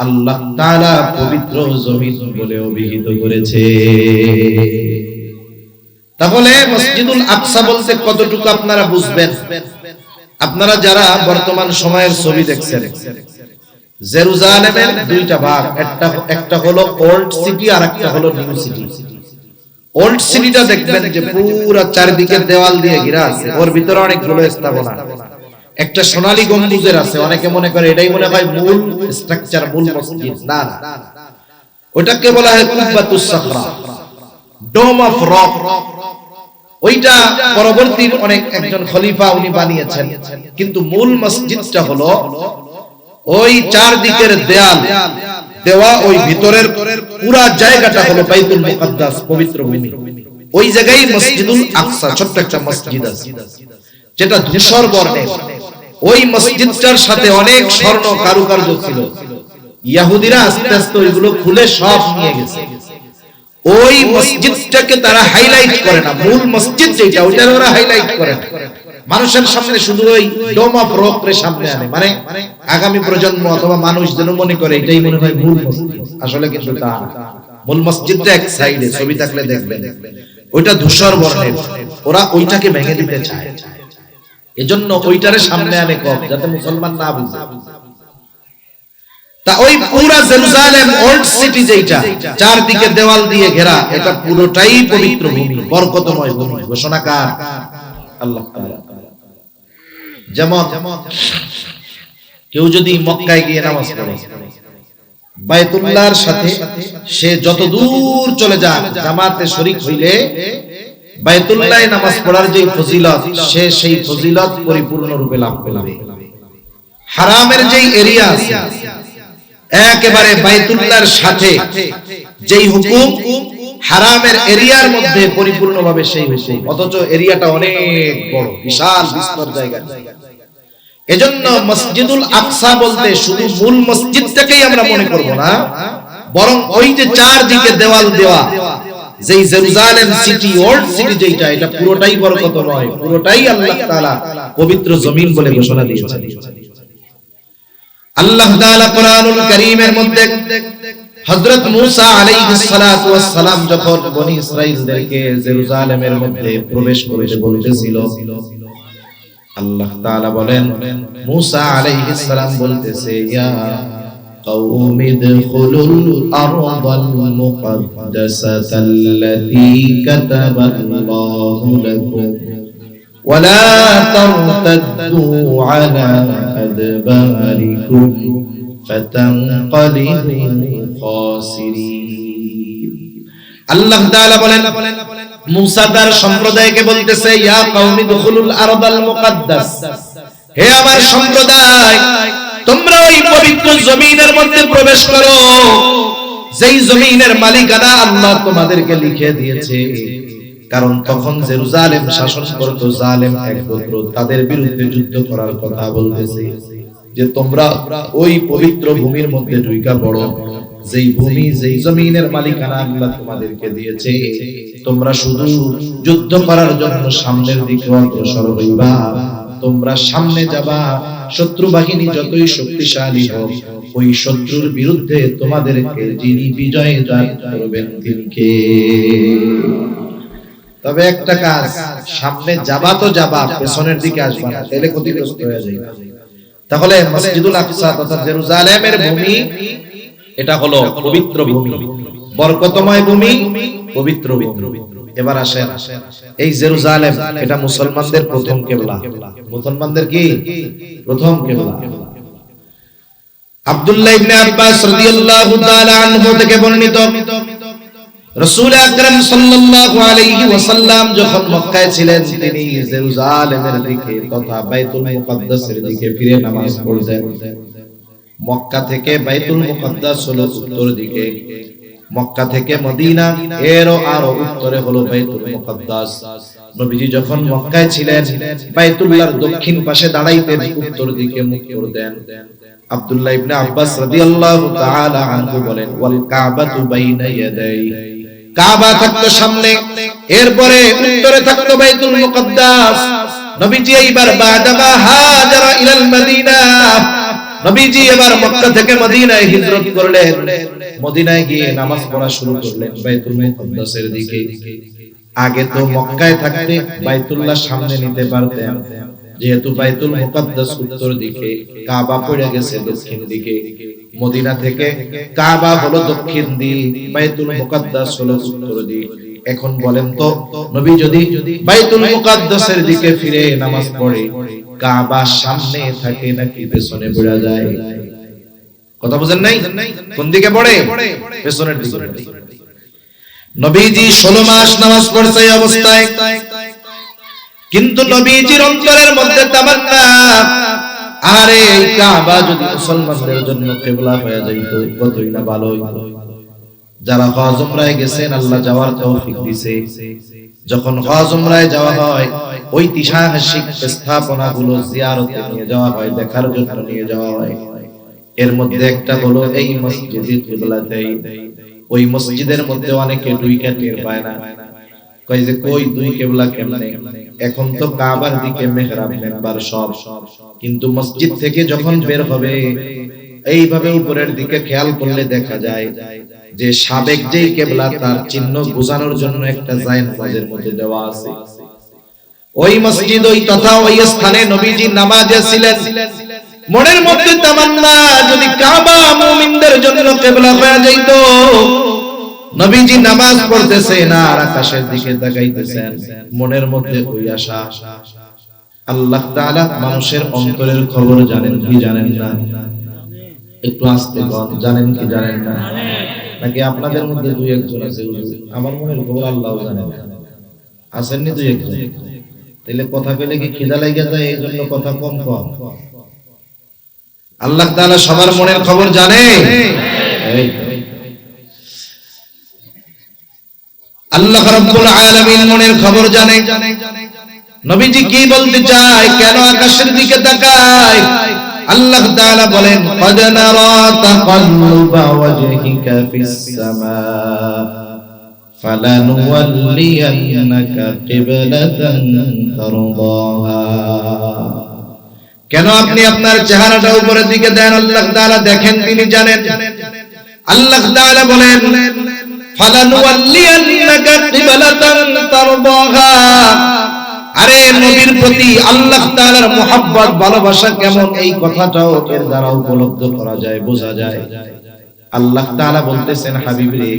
আল্লাহ তাআলা পবিত্র জমিন বলে অভিহিত করেছে। তাহলে মসজিদুল আকসা বলতে কতটুকু আপনারা বুঝবেন? আপনারা যারা বর্তমান সময়ের ছবি দেখছেন, জেরুজালেমের দুইটা ভাগ, একটা হলো ওল্ড সিটি আর একটা হলো নিউ সিটি। ওল্ড সিটিটা দেখবেন যে পুরো চারিদিকে দেওয়াল দিয়ে ঘেরা আছে, ওর ভিতরে অনেকগুলো স্থাপনা। একটা সোনালী গম্বুজের আছে, অনেকে মনে করে এটাই মনে হয় মূল স্ট্রাকচার, মূল মসজিদ। না, ওটাকে বলা হয় কুব্বাতুস সাখরা, ডোম অফ রক। ওইটা পরবর্তী অনেক একজন খলিফা উনি বানিয়েছেন, কিন্তু মূল মসজিদটা হলো ওই চারদিকের দেয়াল দেওয়া, ওই ভিতরের পুরা জায়গাটা হলো বাইতুল মুকাদ্দাস, পবিত্র ভূমি। ওই জায়গায় মসজিদুল আকসা, ছোট্ট একটা মসজিদ আছে যেটা ধূসর বর্ণের। ওই মসজিদটার সাথে অনেক স্বর্ণ কারুকার্য ছিল। ইহুদিরা আস্তে আস্তে ওইগুলো খুলে সব নিয়ে গেছে। ওই মসজিদটাকে তারা হাইলাইট করে না, মূল মসজিদ যেটা ওইটা ওরা হাইলাইট করে না, মানুষের সামনে শুধু ওই ডোম অফ রকের সামনে আনে, মানে আগামী প্রজন্ম অথবা মানুষ যেন মনে করে এটাই মনে হয় মূল মসজিদ। আসলে কিন্তু তা না, মূল মসজিদটা এক সাইডে, ছবি থাকলে দেখবেন ওইটা ধূসর বর্ণের। ওরা ওইটাকে ভেঙে দিতে চায়, এজন্য ওইটারে সামনে আনে কম, যাতে মুসলমান না বুঝে। তা ওই পুরা জেরুজালেম ওল্ড সিটি যেটা চারদিকে দেওয়াল দিয়ে ঘেরা, এটা পুরোটাই পবিত্র ভূমি, বরকতময় ভূমি। ঘোষণাকার আল্লাহ তাআলা। যেমন কেউ যদি মক্কায় গিয়ে নামাজ পড়ে, বায়তুল্লাহর সাথে সে যত দূর চলে যাক, জামাতে শরীক হইলে বায়তুল্লাহে নামাজ পড়ার যে ফজিলত, সে সেই ফজিলত পরিপূর্ণ রূপে লাভ করবে। হারামের যেই এরিয়া আছে, একেবারে বায়তুল্লাহর সাথে যেই হুকুম, হারামের এরিয়ার মধ্যে পরিপূর্ণভাবে সেই হুকুম, অথচ এরিয়াটা অনেক বড়, বিশাল বিস্তর জায়গা। এজন্য মসজিদুল আকসা বলতে শুধু মূল মসজিদটাকেই আমরা মনে করব না, বরং ওই যে চারদিকে দেওয়াল দেওয়া যেই জেরুজালেম সিটি, ওল্ড সিটি যেটা, এটা পুরোটাই বরকতময়, পুরোটাই আল্লাহ তাআলা পবিত্র জমিন বলে ঘোষণা দিয়েছেন। আল্লাহ তাআলা কোরআনুল কারীমের মধ্যে হযরত মূসা আলাইহিস সালাতু ওয়াস সালাম যখন বনি ইসরাঈলদেরকে জেরুজালেমের মধ্যে প্রবেশ করতে বলতেছিল, আল্লাহ তাআলা বলেন, মূসা আলাইহিস সালাম বলতেছে, ইয়া কওমি ইদখুলুল আরদাল মুকদ্দাসাতাল্লাতী কাতাবাল্লাহু লাকুম ওয়ালা তারতাদ্দু আলা আদবারিকুম ফাতানকালিবু খাসিরিন। আল্লাহ তাআলা বলেন, মূসা তার সম্প্রদায়কে বলতেছে, ইয়া কওমি দুখুলুল আরদাল মুকদ্দাস, হে আমার সম্প্রদায়, তোমরা ওই পবিত্র জমিনের মধ্যে প্রবেশ করো, যেই জমিনের মালিকানা আল্লাহ তোমাদেরকে লিখে দিয়েছে। কারণ তখন জেরুজালেম শাসন করত জালেম এক গোত্র, তাদের বিরুদ্ধে যুদ্ধ করার কথা বলতেছে যে তোমরা ওই পবিত্র ভূমির মধ্যে ঢুইকা পড়ো, যেই ভূমি যেই জমিনের মালিকানা আল্লাহ তোমাদেরকে দিয়েছে। তোমরা শুধু যুদ্ধ করার জন্য সামনের দিকে অগ্রসর হইবা, তোমরা সামনে যাবা, শত্রু বাহিনী যতই শক্তিশালী হোক, ওই শত্রুর বিরুদ্ধে তোমাদেরকে যিনি বিজয় দান করবেন তিনি কে? তবে একটা কাজ, সামনে যাবা তো যাবা, পেছনের দিকে আসবা না, তাহলে ক্ষতিগ্রস্ত হয়ে যাবে। তাহলে মসজিদুল আকসা তথা জেরুজালেমের ভূমি, এটা হলো পবিত্র ভূমি, বরকতময় ভূমি, পবিত্র ভূমি। এবার আসেন, এই জেরুজালেম এটা মুসলমানদের প্রথম কিবলা। মুসলমানদের কি প্রথম কিবলা? আব্দুল্লাহ ইবনে আব্বাস রাদিয়াল্লাহু তাআলা আনহু থেকে বর্ণিত, রাসূল আকরাম সাল্লাল্লাহু আলাইহি ওয়াসাল্লাম যখন মক্কায় ছিলেন, তিনি জেরুজালেমের দিকে তথা বাইতুল মুকাদ্দাসের দিকে ফিরে নামাজ পড়তেন। মক্কা থেকে বাইতুল মুকাদ্দাস হলো উত্তর দিকে, মক্কা থেকে মদিনা এরও আরো উত্তরে হলো বাইতুল মুকাদ্দাস। নবীজি যখন মক্কায় ছিলেন, বাইতুল্লাহর দক্ষিণ পাশে দাঁড়াইতেন, উত্তর দিকে মুখ করতেন। আব্দুল্লাহ ইবনে আব্বাস রাদিয়াল্লাহু তাআলা আনহু বলেন, ওয়াল কাবাতু বাইনা ইয়াদাই, কাবা থাকতো সামনে, এরপরে উত্তরে থাকতো বাইতুল মুকাদ্দাস। নবীজি এইবার বাদামা হাজারা ইলাল মদিনা, নবীজি এবার মক্কা থেকে মদিনায় হিজরত করলেন। মদিনায় গিয়ে নামাজ পড়া শুরু করলেন বাইতুল মুকাদ্দাসের দিকে। আগে তো মক্কায় থাকতে বাইতুল্লাহ সামনে নিতে পারতেন, যেহেতু বাইতুল মুকাদ্দাস উত্তর দিকে, কাবা পড়ে গেছে দক্ষিণ দিকে। মদিনা থেকে কাবা হলো দক্ষিণ দিক, বাইতুল মুকাদ্দাস হলো উত্তর দিক। এখন বলেন তো, নবী যদি বাইতুল মুকাদ্দাসের দিকে ফিরে নামাজ পড়ে, কাবা সামনে থাকে নাকি পেছনে পড়ে যায়? কথা বুঝেন নাই? কোন দিকে পড়ে? পেছনের দিকে। নবীজি 16 মাস নামাজ পড়ছে এই অবস্থায়, কিন্তু নবীজির অন্তরের মধ্যে তামান্না, আরে এই কাবা যদি মুসলমানদের জন্য কিবলা হয়ে যাইতো কতই না ভালো হইতো। যারা হজ উমরায় গেছেন আল্লাহ যাওয়ার তৌফিক দিয়েছে, যখন হজ উমরায় যাওয়া হয় ঐতিহাসিক স্থাপনাগুলো জিয়ারতে নিয়ে যাওয়া হয়, দেখার জন্য নিয়ে যাওয়া হয়। এর মধ্যে একটা হলো এই মসজিদে কিবলাতেই। ওই মসজিদের মধ্যে অনেকে দুই টের পায় না, কয় যে কই দুই কিবলা কেমনে? এখন তো কাবার দিকে মেহরাব মেম্বার সব, কিন্তু মসজিদ থেকে যখন বের হবে এইভাবে উপরের দিকে খেয়াল করলে দেখা যায় যে সাবেক যেই কিবলা তার চিহ্ন বোঝানোর জন্য একটা জায়নামাজের মধ্যে দেওয়া আছে। ওই মসজিদ ওই তথা ওই স্থানে নবীজি নামাজে ছিলেন। মনের মধ্যে তামান্না, যদি কাবা মুমিনদের জন্য কিবলা হয়ে যাইতো। নবীজি নামাজ পড়তেছেন আর আকাশের দিকে তাকাইতেছেন, মনের মধ্যে ওই আশা। আল্লাহ তাআলা মানুষের অন্তরের খবর জানেন কি জানেন না? একটু আস্তে বলেন, জানেন কি জানেন না? নাকি আপনাদের মধ্যে দুই একজন আছে আমার মনের খবর আল্লাহও জানেন? আসেননি দুই একজন? তাহলে কথা কইলে কি খিদা লাগা যায়, এই জন্য কথা কম কম? আল্লাহ তাআলা সবার মনের খবর জানে। আল্লাহ রাব্বুল আলামিন মনের খবর জানে। নবীজি কি বলতে চায়, কেন আকাশের দিকে তাকায়? আল্লাহ তাআলা বলেন, قد نرى تقلب وجهك في السماء فلنولينك قبلة ترضاها। কেন আপনি আপনার চেহারাটা উপরের দিকে দেন? আল্লাহ তাআলা দেখেন, তিনি জানেন। আল্লাহ তাআলা বলেন, ফালানুওয়াল্লিয়ান্নাকা কিবলাতান তারদাহা। আরে নবীর প্রতি আল্লাহ তাআলার মুহাব্বত, ভালোবাসা কেমন, এই কথাটাও এর দ্বারা উপলব্ধ করা যায়, বোঝা যায়। আল্লাহ তাআলা বলতেছেন, হাবিব রে,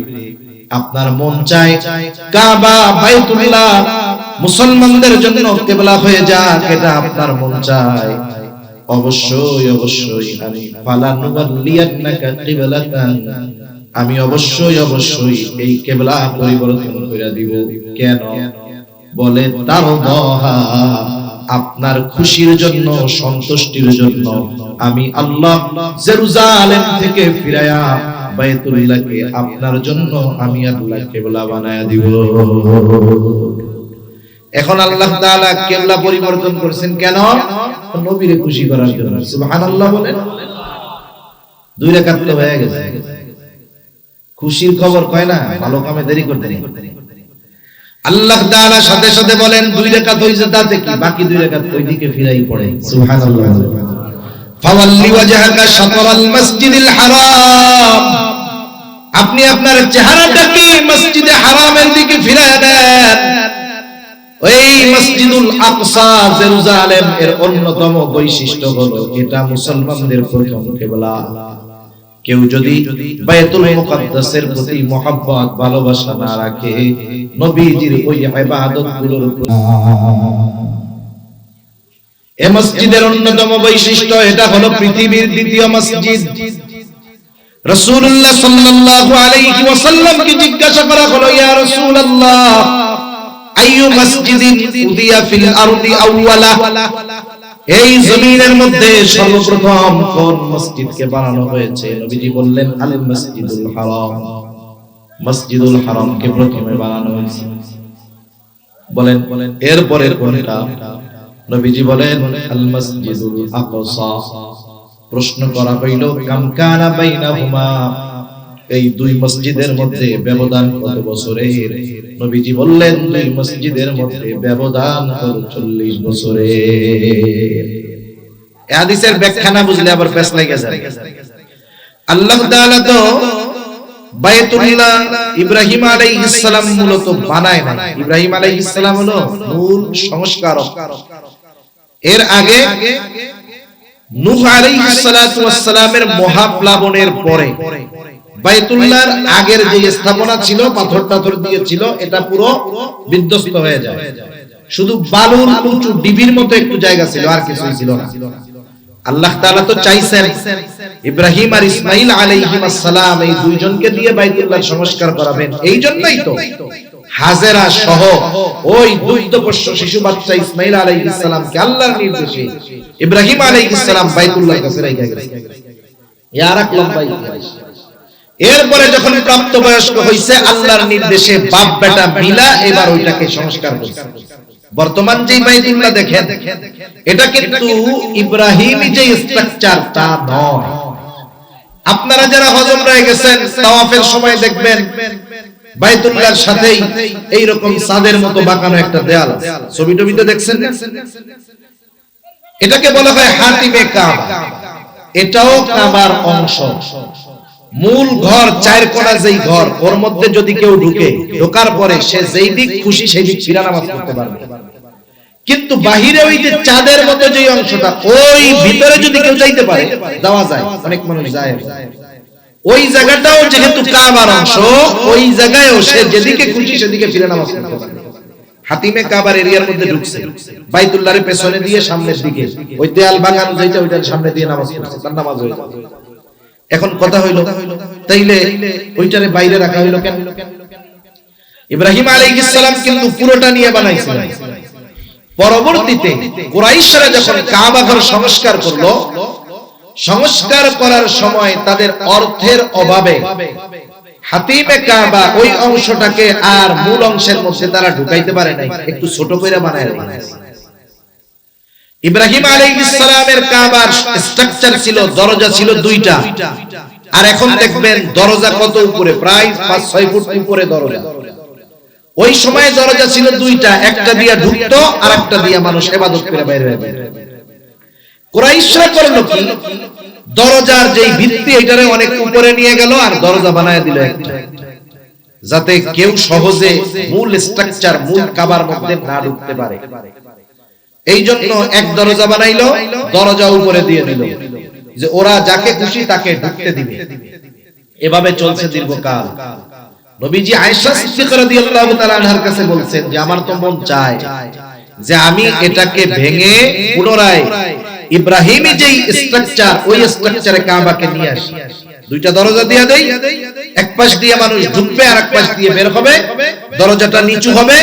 আপনার মন চায় কাবা বাইতুল্লাহ মুসলমানদের জন্য কিবলা হয়ে যাক, এটা আপনার মন চায়। অবশ্যই অবশ্যই আমি ফালানুওয়াল্লিয়ান্নাকা কিবলাতান, আমি অবশ্যই অবশ্যই এই কিবলা পরিবর্তন করে দিব। কেন? বলে তারদাহা, আপনার খুশির জন্য, সন্তুষ্টির জন্য আমি আল্লাহ জেরুজালেম থেকে ফিরায়া বাইতুল্লাহকে আপনার জন্য আমি আল্লাহ কিবলা বানায়া দিব। এখন আল্লাহ তাআলা কিবলা পরিবর্তন করেছেন কেন? নবীরে খুশি করার জন্য। সুবহানাল্লাহ বলেন। দুই রাকাত তো হয়ে গেছে। খুশির খবর কয় না, ভালো কামে দেরি করতে নেই। আল্লাহ তাআলা সাথে সাথে বলেন, দুই রাকাত হইছে তাতে কি, বাকি দুই রাকাত ওই দিকে ফিরাই পড়ে। সুবহানাল্লাহ। ফাওয়াল্লি ওয়াজহাকা শাতরাল মাসজিদিল হারাম, আপনি আপনার চেহারাটাকে মসজিদে হারামের দিকে ফিরায় দেন। ওই মসজিদুল আকসা জেরুজালেম এর অন্যতম বৈশিষ্ট্য হলো এটা মুসলমানদের প্রথম কিবলা। কেউ যদি বাইতুল মুকাদ্দাসের প্রতি মহব্বত, ভালোবাসা না রাখে, নবীজির ওই ইবাদতগুলোর প্রতি, এই মসজিদের অন্যতম বৈশিষ্ট্য এটা হলো পৃথিবীর দ্বিতীয় মসজিদ। রাসূলুল্লাহ সাল্লাল্লাহু আলাইহি ওয়াসাল্লামকে জিজ্ঞাসা করা হলো, ইয়া রাসূলুল্লাহ আইয়ু মাসজিদিন উদিয়া ফিল আরদি আউওয়ালা, এই জমিনের মধ্যে সর্বপ্রথম কোন মসজিদকে বানানো হয়েছে? নবীজি বললেন, আল মসজিদুল হারাম, মসজিদুল হারামকে প্রথমে বানানো হয়েছে। বলেন এরপরে কোনটা? নবীজি বলেন, আল মসজিদুল আকসা। প্রশ্ন করা হইল, কাম কানা বাইনাহুমা, এই দুই মসজিদের মধ্যে ব্যবধান কত বছরের? নবীজি বললেন, দুই মসজিদের মধ্যে ব্যবধান হলো 40 বছরের। এই হাদিসের ব্যাখ্যা না বুঝলে আবার পেছ লাগা যায়। আল্লাহ তাআলা তো বাইতুল্লাহ ইব্রাহিম আলাইহিস সালাম মূলত বানায় না। ইব্রাহিম আলাইহিস সালাম হলো মূল সংস্কারক। এর আগে নূহ আলাইহিস সালাতু ওয়াস সালামের মহাপ্লাবনের পরে বাইতুল্লাহর আগের যে স্থাপনা ছিল, পাথর টাথর দিয়ে ছিল, এটা পুরো বিধ্বস্ত হয়ে যায়। শুধু বালুর উঁচু ডিবির মতো একটু জায়গা ছিল, আর কিছুই ছিল না। আল্লাহ তাআলা তো চাইছেন ইব্রাহিম আর ইসমাইল আলাইহিস সালাম এই দুইজনকে দিয়ে বাইতুল্লাহ সংস্কার করাবেন। এই জন্যই তো হাজেরা সহ ওই দুগ্ধপোষ্য শিশু বাচ্চা ইসমাইল আলাইহিস সালামকে আল্লাহর নির্দেশে ইব্রাহিম আলাইহিস সালাম বাইতুল্লাহর কাছে রেখে গেলেন। ইয়ার এক লম্বা ইতিহাস। এরপরে যখন প্রাপ্তবয়স্ক হইছে, আল্লাহর নির্দেশে বাপ বেটা মিলা এবার ওইটাকে সংস্কার করছে। বর্তমান যে বাইতুল্লাহ দেখেন, এটা কিন্তু ইব্রাহিমী যে স্ট্রাকচার তা নয়। আপনারা যারা হজ উমরায় গেছেন, তাওয়াফের সময় দেখবেন বাইতুল্লাহর সাথেই এই রকম সাদের মতো বাঁকানো একটা দেয়াল, ছবি টবিতে দেখছেন না? এটাকে বলা হয় হাতিমে কাবা। এটাও কাবার অংশ। মূল ঘর, চার কোণা যেই ঘর, ওর মধ্যে যদি কেউ ঢোকার পরে সে যেই দিক খুশি সেই দিক ফিরা নামাজ পড়তে পারবে। কিন্তু বাহিরে ওই যে চাঁদের মতো যে অংশটা, ওই ভিতরে যদি কেউ যাইতে পারে, যাওয়া যায়, অনেক মানুষ যায়। ওই জায়গাটাও যেহেতু কাবার অংশ, ওই জায়গায়ও সে যেদিকে খুশি সেদিকে ফিরে নামাজ পড়তে পারে। হাতিমে কাবার এরিয়ার মধ্যে ঢুকছে, বাইতুল্লাহর পেছনে দিয়ে সামনের দিকে ওই দেয়াল বাগানো যেটা, ওইটার সামনে দিয়ে নামাজ পড়ছে, তার নামাজ হয়ে যাবে। এখন কথা হইল, তাইলে ওইটারে বাইরে রাখা হইল কেন? ইব্রাহিম আলাইহিস সালাম কিন্তু পুরোটা নিয়ে বানাইছিলেন। পরবর্তীতে কুরাইশরা যখন কাবা ঘর সংস্কার করলো, সংস্কার করার সময় তাদের অর্থের অভাবে হাতিমে কাবা ওই অংশটাকে আর মূল অংশের মধ্যে তারা ঢুকাইতে পারে নাই, একটু ছোট করে বানাইছে। ইব্রাহিম আলাইহিস সালামের কাবার স্ট্রাকচার ছিল, দরজা ছিল দুইটা, আর এখন দেখবেন দরজা কত উপরে, প্রায় 5-6 ফুট উপরে দরজা। ওই সময় দরজা ছিল দুইটা, একটা দিয়া ঢুকতো আর একটা দিয়া মানুষ ইবাদত করে বাইরে বের হতো। কুরাইশরা করলো কি, দরজার যেই ভিত্তি এটারে অনেক উপরে নিয়ে গেল আর দরজা বানায় দিল একটা, যাতে কেউ সহজে মূল স্ট্রাকচার, মূল কাবার মধ্যে না ঢুকতে পারে। এই জন্য এক দরজা বানাইলো, দরজা উপরে দিয়ে দিল, যে ওরা যাকে খুশি তাকে ঢুকতে দিবে। এভাবে চলছে দীর্ঘকাল। নবীজি আয়েশা সিদ্দিকা রাদিয়াল্লাহু তাআলা আনহার কাছে বলছেন যে আমার তো মন চায় যে আমি এটাকে ভেঙে পুনরায় ইব্রাহিমী যেই স্ট্রাকচার, ওই স্ট্রাকচারে কাবাকে নিয়ে আসি। দুইটা দরজা দিয়ে দেই, এক পাশ দিয়ে মানুষ ঢুকবে আর এক পাশ দিয়ে বের হবে, দরজাটা নিচু হবে,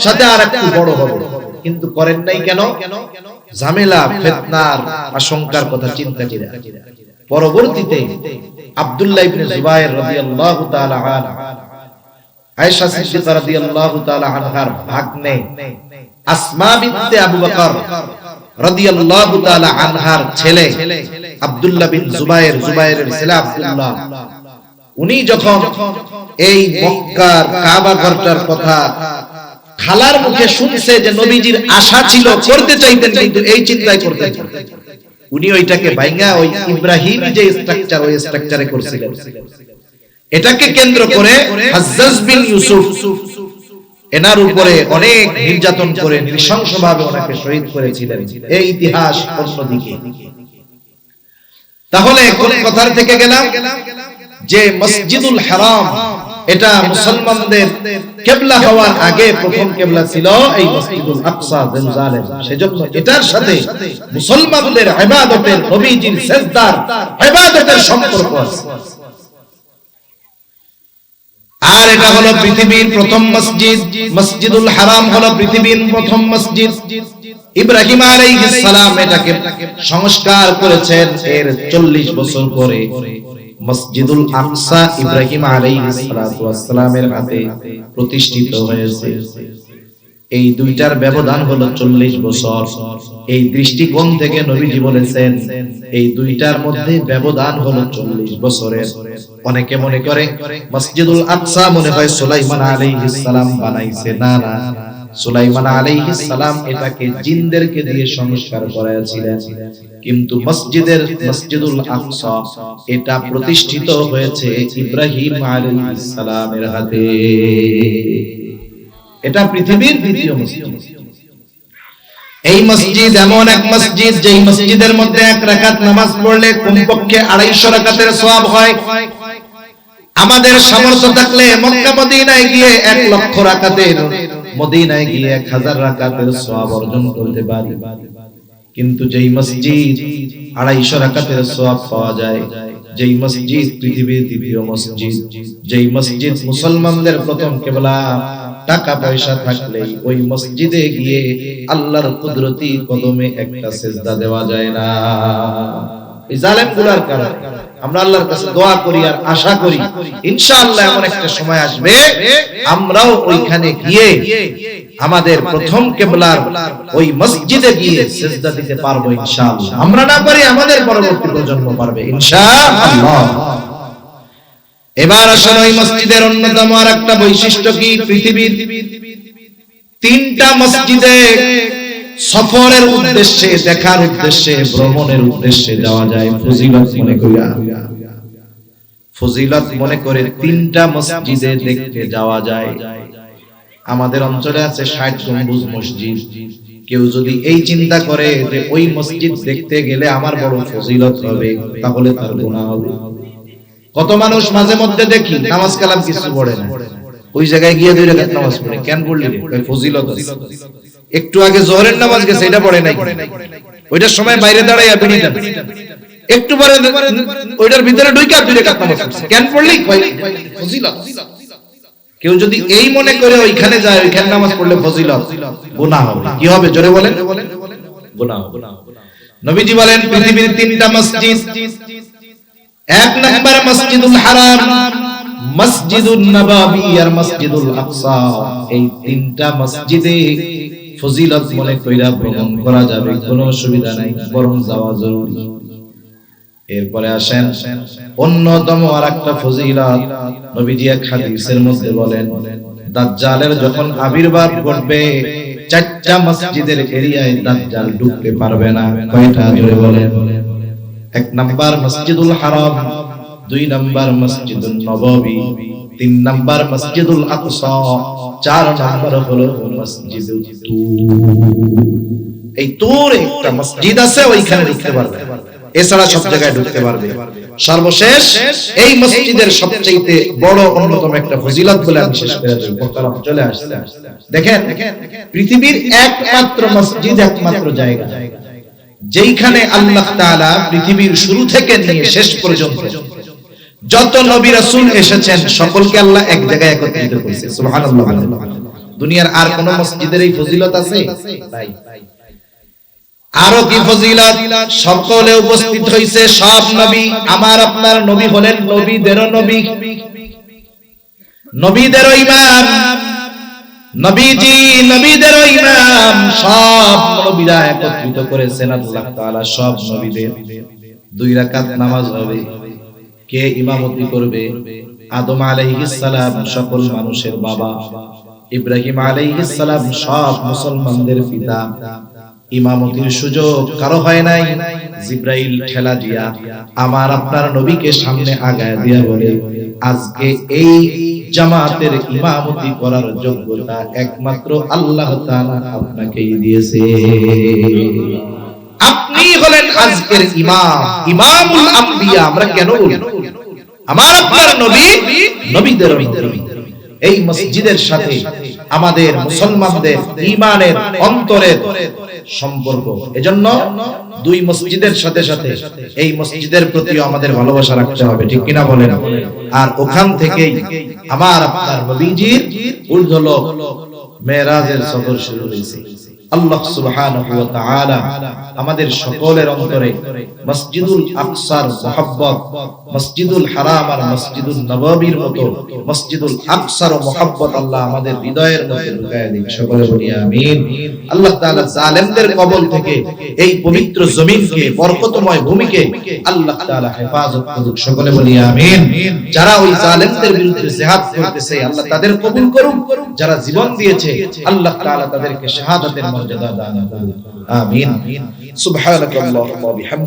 সাথে আর একটু বড় হবে। কিন্তু করেন নাই কেন? ঝামেলা, ফিতনার আশঙ্কার কথা চিন্তা করে। পরবর্তীতে আব্দুল্লাহ ইবনে জুবায়ের রাদিয়াল্লাহু তাআলা আনহু, আয়েশা সিদ্দিকা রাদিয়াল্লাহু তাআলা আনহার ভাগ্নে আসমা বিনতে আবু বকর রাদিয়াল্লাহু তাআলা আনহার ছেলে আব্দুল্লাহ বিন জুবায়ের, জুবায়েরের ছেলে আব্দুল্লাহ, উনি যখন এই মক্কার কাবা ঘরটার কথা খালার মুখে শুনছে যে নবীজির আশা ছিল, করতে চাইতেন কিন্তু এই চিন্তায় করতেন, উনি ওইটাকে ভাঙা ওই ইব্রাহিমী যে স্ট্রাকচার, ওই স্ট্রাকচারে করছিলেন। এটাকে কেন্দ্র করে হাজ্জাজ বিন ইউসুফ এনার উপরে অনেক নির্যাতন করে নৃশংসভাবে ওনাকে শহীদ করেছিলেন। এই ইতিহাস অন্যদিকে। তাহলে কোন কথার থেকে গেলাম যে মসজিদুল হারাম এটা মুসলমানদের কিবলা হওয়ার আগে প্রথম কিবলা ছিল এই মসজিদুল আকসা জেরুজালেম। সেজন্য এটার সাথে মুসলমানদের ইবাদতের, নবীজির সিজদার ইবাদতের সম্পর্ক আছে। আর এটা হলো পৃথিবীর প্রথম মসজিদ। মসজিদুল হারাম হলো পৃথিবীর প্রথম মসজিদ। ইব্রাহিম আলাইহিস সালাম এটাকে সংস্কার করেছেন এর 40 বছর পরে। মসজিদুল আকসা ইব্রাহিম আলাইহিস সালামের হাতে প্রতিষ্ঠিত হয়েছে। এই দুইটার ব্যবধান হলো 40 বছর। এই দৃষ্টিকোণ থেকে নবীজি বলেছেন এই দুইটার মধ্যে ব্যবধান হলো 40 বছরের। অনেকে মনে করে মসজিদুল আকসা মনে হয় সুলাইমান আলাইহিস সালাম বানাইছে। না না, সুলাইমান আলাইহিস সালাম এটাকে জিনদেরকে দিয়ে সংস্কার করেছিলেন, কিন্তু মসজিদুল আকসা এটা প্রতিষ্ঠিত হয়েছে ইব্রাহিম আলাইহিস সালামের হাতে। এটা পৃথিবীর দ্বিতীয় মসজিদ। এই মসজিদ এমন এক মসজিদ যেই মসজিদের মধ্যে এক রাকাত নামাজ পড়লে কমপক্ষে 250 রাকাতের সওয়াব হয়। আমাদের সামর্থ্য থাকলে মক্কা মদিনায় গিয়ে 1 লক্ষ রাকাতের মদিনায় গিয়ে 1000 রাকাতের সওয়াব অর্জন করতে পারি, কিন্তু যেই মসজিদ 250 রাকাতের সওয়াব পাওয়া যায়, যেই মসজিদ পৃথিবীর দ্বিতীয় মসজিদ, যেই মসজিদ মুসলমানদের প্রথম কিবলা, টাকা পয়সা থাকলে ওই মসজিদে গিয়ে আল্লাহর কুদরতি কদমে একটা সিজদা দেওয়া যায় না। এই জালেমগুলোর কারণে আমরা আল্লাহর কাছে দোয়া করি আর আশা করি ইনশাআল্লাহ এমন একটা সময় আসবে আমরাও ওইখানে গিয়ে আমাদের প্রথম কিবলার ওই মসজিদে গিয়ে সিজদা দিতে পারবো ইনশাআল্লাহ। আমরা না পারি আমাদের পরবর্তী প্রজন্ম পারবে ইনশাআল্লাহ। এবার আসলে ওই মসজিদের অন্যতম আর একটা বৈশিষ্ট্য কি, পৃথিবীর 3টা মসজিদে সফরের উদ্দেশ্যে, দেখার উদ্দেশ্যে, ভ্রমণের উদ্দেশ্যে যাওয়া যায় ফজিলত মনে করিয়া, ফজিলত মনে করে 3টা মসজিদে দেখতে যাওয়া যায়। আমাদের অঞ্চলে আছে 60 গম্বুজ মসজিদ। কেউ যদি এই চিন্তা করে যে ওই মসজিদ দেখতে গেলে আমার বড় ফজিলত হবে, তাহলে তার গুনাহ হবে। কত মানুষ মাঝে মধ্যে দেখি নামাজ কালাম কিছু পড়ে না, ওই জায়গায় গিয়ে 2 রাকাত নামাজ পড়ে, কেন পড়লি? ওই ফজিলত আছে। একটু আগে জোহরের নামাজ গেছে, এটা পড়ে নাই, ওইটার সময় বাইরে দাঁড়াইয়া বিড়ি টান, একটু পরে ওইটার ভিতরে ঢুইকা 2 রাকাত নামাজ পড়ছে, কেন পড়লি? ফজিলত। কেউ যদি এই মনে করে ওইখানে যায়, ওইখানে নামাজ পড়লে ফজিলত, গুনাহ হবে। কি হবে জোরে বলেন? গুনাহ হবে। নবীজি বলেন পৃথিবীর 3টা মসজিদ, 1 নাম্বার মসজিদুল হারাম, মসজিদুন নববী আর মসজিদুল আকসা। এই 3টা মসজিদে ফজিলত মনে কইরা ভ্রমণ করা যাবে, কোনো অসুবিধা নাই, বরং যাওয়া জরুরি। এরপরে আসেন অন্যতম আরেকটা ফজিলত, নবীজি এক হাদিসের মধ্যে বলেন দাজ্জালের যখন আবির্ভাব ঘটবে 4টা মসজিদের এরিয়ায় দাজ্জাল ঢুকতে পারবে না। কয়টা জোরে বলেন? 1 নাম্বার মসজিদুল হারাম, 2 নাম্বার মসজিদুল নববী, 3 নাম্বার মসজিদুল আকসা, 4 নাম্বার হলো মসজিদুল তুর। এই তুর একটা মসজিদ আছে, ওইখানে ঢুকতে পারবে, এছাড়া সব জায়গায় ঢুকতে পারবে। সর্বশেষ এই মসজিদের সবচেয়ে বড় অন্যতম একটা ফজিলত বলে আমি শেষ করে দেব, বক্তব্য চলে আসছে। দেখেন পৃথিবীর একমাত্র মসজিদ, একমাত্র জায়গা যেইখানে আল্লাহ তাআলা পৃথিবীর শুরু থেকে নিয়ে শেষ পর্যন্ত যত নবী রাসূল এসেছেন সকলকে আল্লাহ এক জায়গায় একত্রিত করেছে। সুবহানাল্লাহ। দুনিয়ার আর কোন মসজিদের এই ফজিলত আছে? নাই। আরো কি ফজিলত? সকলে উপস্থিত হইছে সব নবী। আমার আপনার নবী হলেন নবীদেরও নবী, নবীদেরও ইমাম, নবীজি নবীদেরও ইমাম। সব নবীরা একত্রিত করেছেন আল্লাহ তাআলা সব নবীদের। 2 রাকাত নামাজ হবে। কে ইমামতি করবে? আদম আলাইহিস সালাম সকল মানুষের বাবা, ইব্রাহিম আলাইহিস সালাম সব মুসলমানদের পিতা। ইমামতির সুযোগ কারো হয় নাই। জিবরাইল ঠেলা দিয়া আমার আপনার নবীকে সামনে আগায় দিয়া বলে আজকে এই জামাতের ইমামতি করার যোগ্যতা একমাত্র আল্লাহ তাআলা আপনাকেই দিয়েছে। আপনি হলেন আজকের ইমাম, ইমামুল আম্বিয়া। আমরা কেন বলি? আমার আপনার নবী নবীদের নবী। এই মসজিদের সাথে আমাদের মুসলমানদের ঈমানের অন্তরের সম্পর্ক। এজন্য 2 মসজিদের সাথে সাথে এই মসজিদের প্রতিও আমাদের ভালোবাসা রাখতে হবে, ঠিক কিনা বলেন? আর ওখান থেকেই আমার আপনার নবীজির ঊর্ধ্বলোক মেরাজের সফর শুরু হয়েছে। আল্লাহ সুবহানাহু ওয়া তাআলা আমাদের সকলের অন্তরে মসজিদুল আকসার মুহাব্বত, মসজিদুল হারাম আর মসজিদুল নববীর মতো মসজিদুল আকসার মুহাব্বত আল্লাহ আমাদের হৃদয়ের মধ্যে ঢুকায় দিন। সকলে বলি আমিন। আল্লাহ তাআলা জালেমদের কবল থেকে এই পবিত্র জমিনকে, বরকতময় ভূমিকে আল্লাহ তাআলা হেফাজত করুক। সকলে বলি আমিন। যারা ওই জালেমদের বিরুদ্ধে জিহাদ করতেছে আল্লাহ তাদের কবুল করুন। যারা জীবন দিয়েছে আল্লাহ তাআলা তাদেরকে শাহাদাতের মর্যাদা দান করুন। আমিন। সুবহানাকাল্লাহুম্মা ওয়া বিহামদিকা।